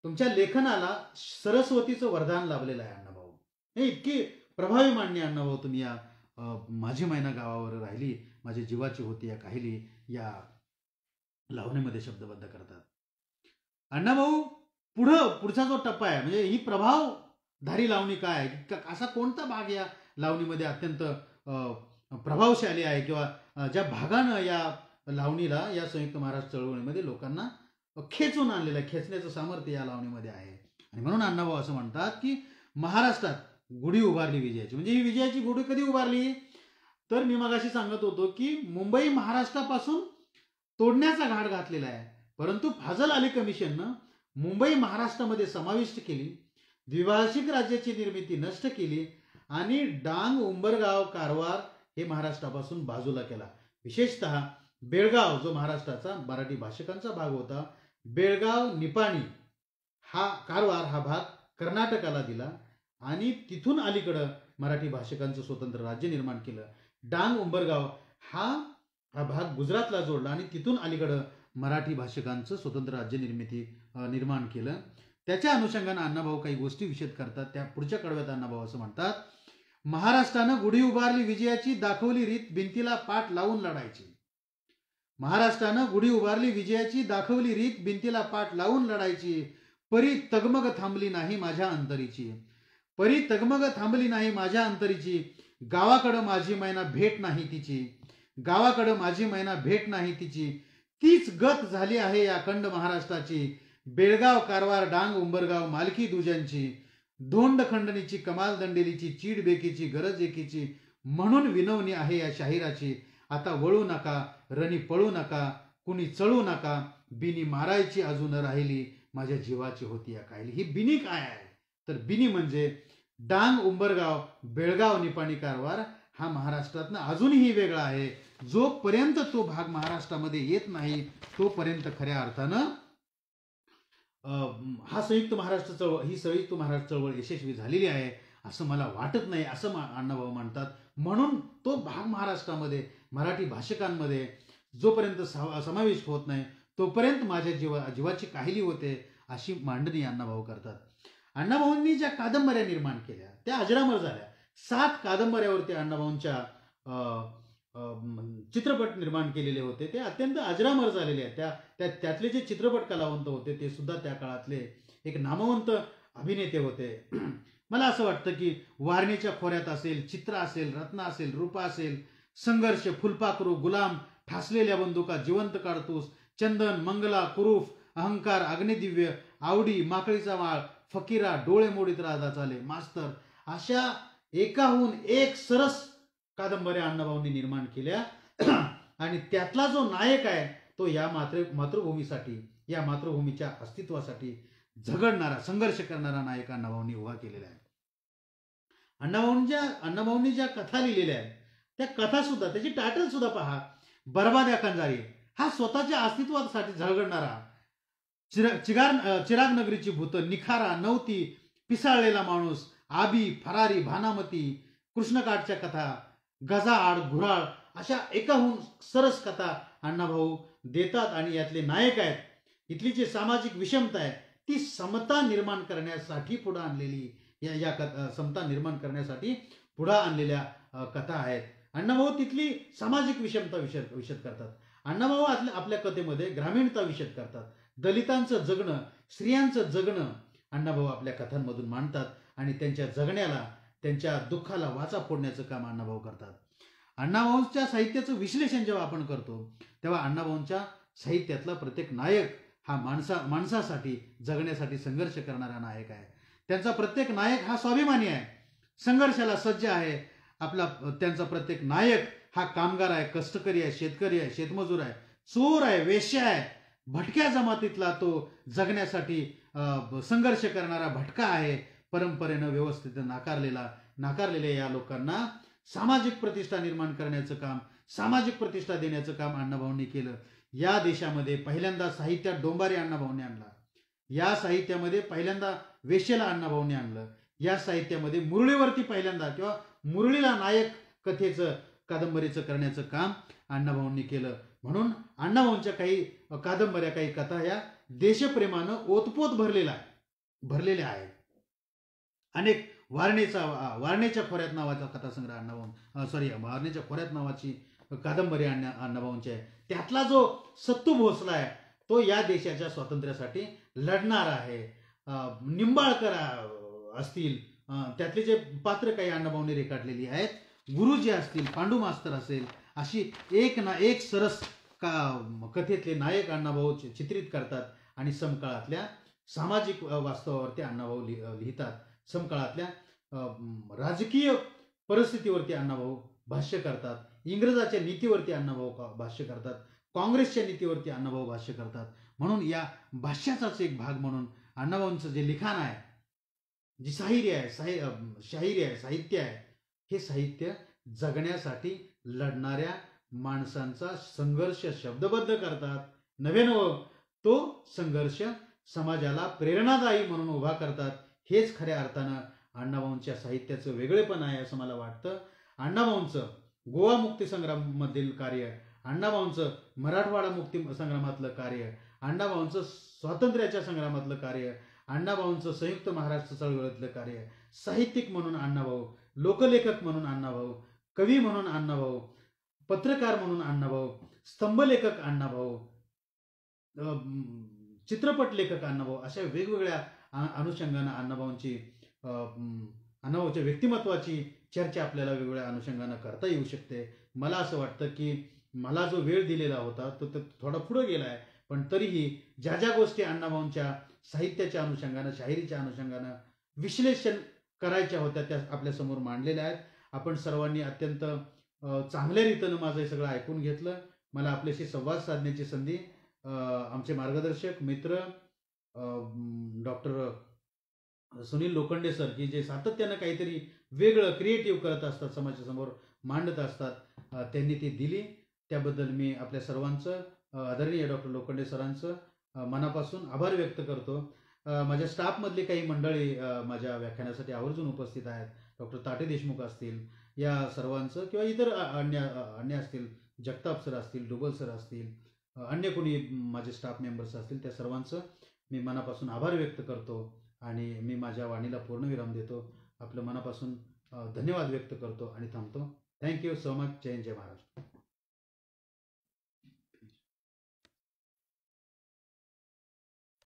तुमच्या लेखनाला सरस्वतीचं वरदान लाभलेलं आहे अण्णाभाऊ. हे इतकी प्रभावी मांडणी अण्णाभाऊ तुम्ही या माझी मैना गावावर राहिली, माझ्या जीवाची होती या काहिली या लावणीमध्ये शब्दबद्ध करतात. अण्णाभाऊ पुढचा जो टप्पा आहे, म्हणजे ही प्रभावधारी लावणी काय आहे, असा कोणता भाग या लावणीमध्ये अत्यंत प्रभावशाली आहे, किंवा ज्या भागानं या लावणीला, या संयुक्त महाराष्ट्र चळवळीमध्ये लोकांना खेचून आणलेलं आहे, खेचण्याचं सामर्थ्य या लावणीमध्ये आहे. आणि म्हणून अण्णाभाऊ असं म्हणतात की महाराष्ट्रात गुढी उभारली विजयाची. म्हणजे ही विजयाची गुढी कधी उभारली, तर मी मगाशी सांगत होतो की मुंबई महाराष्ट्रापासून तोडण्याचा घाट घातलेला आहे, परंतु फाजल अली कमिशननं मुंबई महाराष्ट्रामध्ये समाविष्ट केली, द्विभाषिक राज्याची निर्मिती नष्ट केली आणि डांग, उंबरगाव, कारवार हे महाराष्ट्रापासून बाजूला केला. विशेषतः बेळगाव जो महाराष्ट्राचा मराठी भाषकांचा भाग होता, बेळगाव, निपाणी, कारवार हा भाग कर्नाटकाला दिला आणि तिथून अलीकडं मराठी भाषकांचं स्वतंत्र राज्य निर्माण केलं. डांग, उंबरगाव हा भाग गुजरातला जोडला आणि तिथून अलीकडं मराठी भाषकांचं स्वतंत्र राज्य निर्माण केलं. त्याच्या अनुषंगानं अण्णाभाऊ काही गोष्टी विषद करतात. त्या पुढच्या कडव्यात अण्णाभाऊ असं म्हणतात, महाराष्ट्रानं गुढी उभारली विजयाची, दाखवली रीत भिंतीला पाठ लावून लढायची. महाराष्ट्रानं गुढी उभारली विजयाची, दाखवली रीत भिंतीला पाठ लावून लढायची. परी तगमग थांबली नाही माझ्या अंतरीची, परी तगमग थांबली नाही माझ्या अंतरीची. गावाकडं माझी मैना भेट नाही तिची, गावाकडं माझी मैना भेट नाही तिची. तीच गत झाली आहे या अखंड महाराष्ट्राची. बेळगाव, कारवार, डांग, उंबरगाव मालकी दुजांची. धोंड खंडणीची, कमाल दंडेलीची, चीड बेकीची, गरज एकीची. म्हणून विनवणी आहे या शाहिराची. आता वळू नका, रणी पळू नका, कुणी चळू नका. बिनी मारायची अजून राहिली, माझ्या जीवाची होती या कायली. ही बिनी काय आहे, तर बिनी म्हणजे डांग, उंबरगाव, बेळगाव, निपाणी, कारवार हा महाराष्ट्रातनं अजूनही वेगळा आहे. जोपर्यंत तो भाग महाराष्ट्रामध्ये येत नाही तोपर्यंत खऱ्या अर्थानं हा संयुक्त महाराष्ट्र चळवळ ही संयुक्त महाराष्ट्र चळवळ यशस्वी झालेली आहे असं मला वाटत नाही, असं अण्णाभाऊ म्हणतात. म्हणून तो भाग महाराष्ट्रामध्ये मराठी भाषिकांमध्ये जोपर्यंत समावेश होत नाही तोपर्यंत माझ्या जीवाची काहिली होते, अशी मांडणी अण्णाभाऊ करतात. अण्णाभाऊंनी ज्या कादंबऱ्या निर्माण केल्या त्या अजरामर झाल्या. 7 कादंबऱ्यावरती अण्णाभाऊंच्या चित्रपट निर्माण केलेले होते, ते अत्यंत अजरामर झालेले आहेत. त्यातले जे चित्रपट कलावंत होते ते सुद्धा त्या काळातले एक नामवंत अभिनेते होते. मला असं वाटतं की वारणेच्या खोऱ्यात असेल, चित्र असेल, रत्न असेल, रूपा असेल, संघर्ष, फुलपाखरू, गुलाम, ठासलेल्या बंदुका, जिवंत काडतूस, चंदन, मंगला, कुरूफ, अहंकार, अग्निदिव्य, आवडी, माकळीचा माळ, फकीरा, डोळे मोडीत राधा चाले, मास्तर, अशा एकाहून एक सरस कादंबऱ्या अण्णाभाऊंनी निर्माण केल्या. आणि त्यातला जो नायक आहे तो या मातृभूमीसाठी, या मातृभूमीच्या अस्तित्वासाठी झगडणारा, संघर्ष करणारा नायक अण्णाभाऊंनी उभा केलेला आहे. अण्णाभाऊंनी ज्या कथा लिहिलेल्या आहेत त्या कथा सुद्धा, त्याची टायटल सुद्धा पहा, बरबाद्या कंजारी. हा स्वतःच्या अस्तित्वासाठी झगडणारा, चिराग नगरीची भूत, निखारा, नवती, पिसाळलेला माणूस, आबी, फरारी, भानामती, कृष्णकाठच्या कथा, गजाआड, घुराळ, अशा एकाहून सरस कथा अण्णाभाऊ देतात. आणि यातले नायक आहेत, इथली जी सामाजिक विषमता आहे ती समता निर्माण करण्यासाठी पुढे आणलेली, समता निर्माण करण्यासाठी पुढे आणलेल्या कथा आहेत. अण्णाभाऊ तिथली सामाजिक विषमता विशद करतात. अण्णाभाऊ आपल्या कथेमध्ये ग्रामीणता विशद करतात. दलितांचं जगणं, स्त्रियांचं जगणं अण्णाभाऊ आपल्या कथांमधून मांडतात आणि त्यांच्या जगण्याला, त्यांच्या दुःखाला वाचा फोडण्याचं काम अण्णाभाऊ करतात. अण्णाभाऊंच्या साहित्याचं विश्लेषण जेव्हा आपण करतो तेव्हा अण्णाभाऊंच्या साहित्यातला प्रत्येक नायक हा माणसासाठी, जगण्यासाठी संघर्ष करणारा नायक आहे. त्यांचा प्रत्येक नायक हा स्वाभिमानी आहे, संघर्षाला सज्ज आहे. त्यांचा प्रत्येक नायक हा कामगार आहे, कष्टकरी आहे, शेतकरी आहे, शेतमजूर आहे, चोर आहे, वेश्या आहे, भटक्या जमातीतला तो जगण्यासाठी संघर्ष करणारा भटका आहे. परंपरेनं व्यवस्थित नाकारलेल्या या लोकांना सामाजिक प्रतिष्ठा निर्माण करण्याचं काम, सामाजिक प्रतिष्ठा देण्याचं काम अण्णाभाऊंनी केलं. या देशामध्ये पहिल्यांदा साहित्यात डोंबारी अण्णाभाऊंनी आणला, या साहित्यामध्ये पहिल्यांदा वेश्येला अण्णाभाऊंनी आणलं, या साहित्यामध्ये मुरळीवरती पहिल्यांदा किंवा मुरळीला नायक कथेचं, कादंबरीचं करण्याचं काम अण्णाभाऊंनी केलं. म्हणून अण्णाभाऊंच्या काही कादंबऱ्या, काही कथा या देशप्रेमानं ओतपोत भरलेल्या आहेत. अनेक वारणेच्या खोऱ्यात नावाचा कथासंग्रह वारणेच्या खोऱ्यात नावाची कादंबरी अण्णाभाऊंची आहे. त्यातला जो सत्तू भोसला आहे तो या देशाच्या स्वातंत्र्यासाठी लढणार आहे. निंबाळकर असतील, त्यातले जे पात्र काही अण्णाभाऊंनी रेखाटलेली आहेत, गुरुजी असतील, पांडू मास्तर असेल, अशी एक ना एक सरस कथेतले नायक अण्णाभाऊ चित्रित करतात आणि समकाळातल्या सामाजिक वास्तवावरती अण्णाभाऊ लिहितात. समकाळातल्या राजकीय परिस्थितीवरती अण्णाभाऊ भाष्य करतात. इंग्रजाच्या नीतीवरती अण्णाभाऊ भाष्य करतात. काँग्रेसच्या नीतीवरती अण्णाभाऊ भाष्य करतात. म्हणून या भाष्याचाच एक भाग म्हणून अण्णाभाऊंचं जे लिखाण आहे, जी शाहिरी आहे, साहित्य आहे, हे साहित्य जगण्यासाठी लढणाऱ्या माणसांचा संघर्ष शब्दबद्ध करतात. नव्हे तो संघर्ष समाजाला प्रेरणादायी म्हणून उभा करतात. हेच खऱ्या अर्थानं अण्णाभाऊंच्या साहित्याचं वेगळेपण आहे असं मला वाटतं. अण्णाभाऊंचं गोवा मुक्ती संग्रामामधील कार्य, अण्णाभाऊंचं मराठवाडा मुक्ती संग्रामातलं कार्य, अण्णाभाऊंचं स्वातंत्र्याच्या संग्रामातलं कार्य, अण्णाभाऊंचं संयुक्त महाराष्ट्र चळवळीतलं कार्य, साहित्यिक म्हणून अण्णाभाऊ, लोकलेखक म्हणून अण्णाभाऊ, कवी म्हणून अण्णाभाऊ, पत्रकार म्हणून अण्णाभाऊ, स्तंभलेखक अण्णाभाऊ, चित्रपट लेखक अण्णाभाऊ, अशा वेगवेगळ्या अनुषंगानं अण्णाभाऊच्या व्यक्तिमत्वाची चर्चा आपल्याला वेगवेगळ्या अनुषंगानं करता येऊ शकते. मला असं वाटतं की मला जो वेळ दिलेला होता तो थोडा पुढे गेला आहे, पण तरीही ज्या ज्या गोष्टी अण्णाभाऊंच्या साहित्याच्या अनुषंगानं, शाहिरीच्या अनुषंगानं विश्लेषण करायच्या होत्या त्या आपल्यासमोर मांडलेल्या आहेत. आपण सर्वांनी अत्यंत चांगल्या रीतीनं माझं हे सगळं ऐकून घेतलं. मला आपल्याशी संवाद साधण्याची संधी आमचे मार्गदर्शक मित्र डॉक्टर सुनील लोखंडे सर, की जे सातत्यानं काहीतरी वेगळं क्रिएटिव्ह करत असतात, समाजासमोर मांडत असतात, त्यांनी ती दिली. त्याबद्दल मी आपल्या सर्वांचं, आदरणीय डॉक्टर लोखंडे सरांचं मनापासून आभार व्यक्त करतो. माझ्या स्टाफमधली काही मंडळी माझ्या व्याख्यानासाठी आवर्जून उपस्थित आहेत. डॉक्टर ताटे देशमुख असतील, या सर्वांचं, किंवा इतर अन्य असतील, जगताप सर असतील, डुबल सर असतील, अन्य कोणी माझे स्टाफ मेंबर्स असतील, त्या सर्वांचं मी मनापासून आभार व्यक्त करतो आणि मी माझ्या वाणीला पूर्णविराम देतो. आपलं मनापासून धन्यवाद व्यक्त करतो आणि थांबतो. Thank you so much. जय हिंद, जय महाराष्ट्र.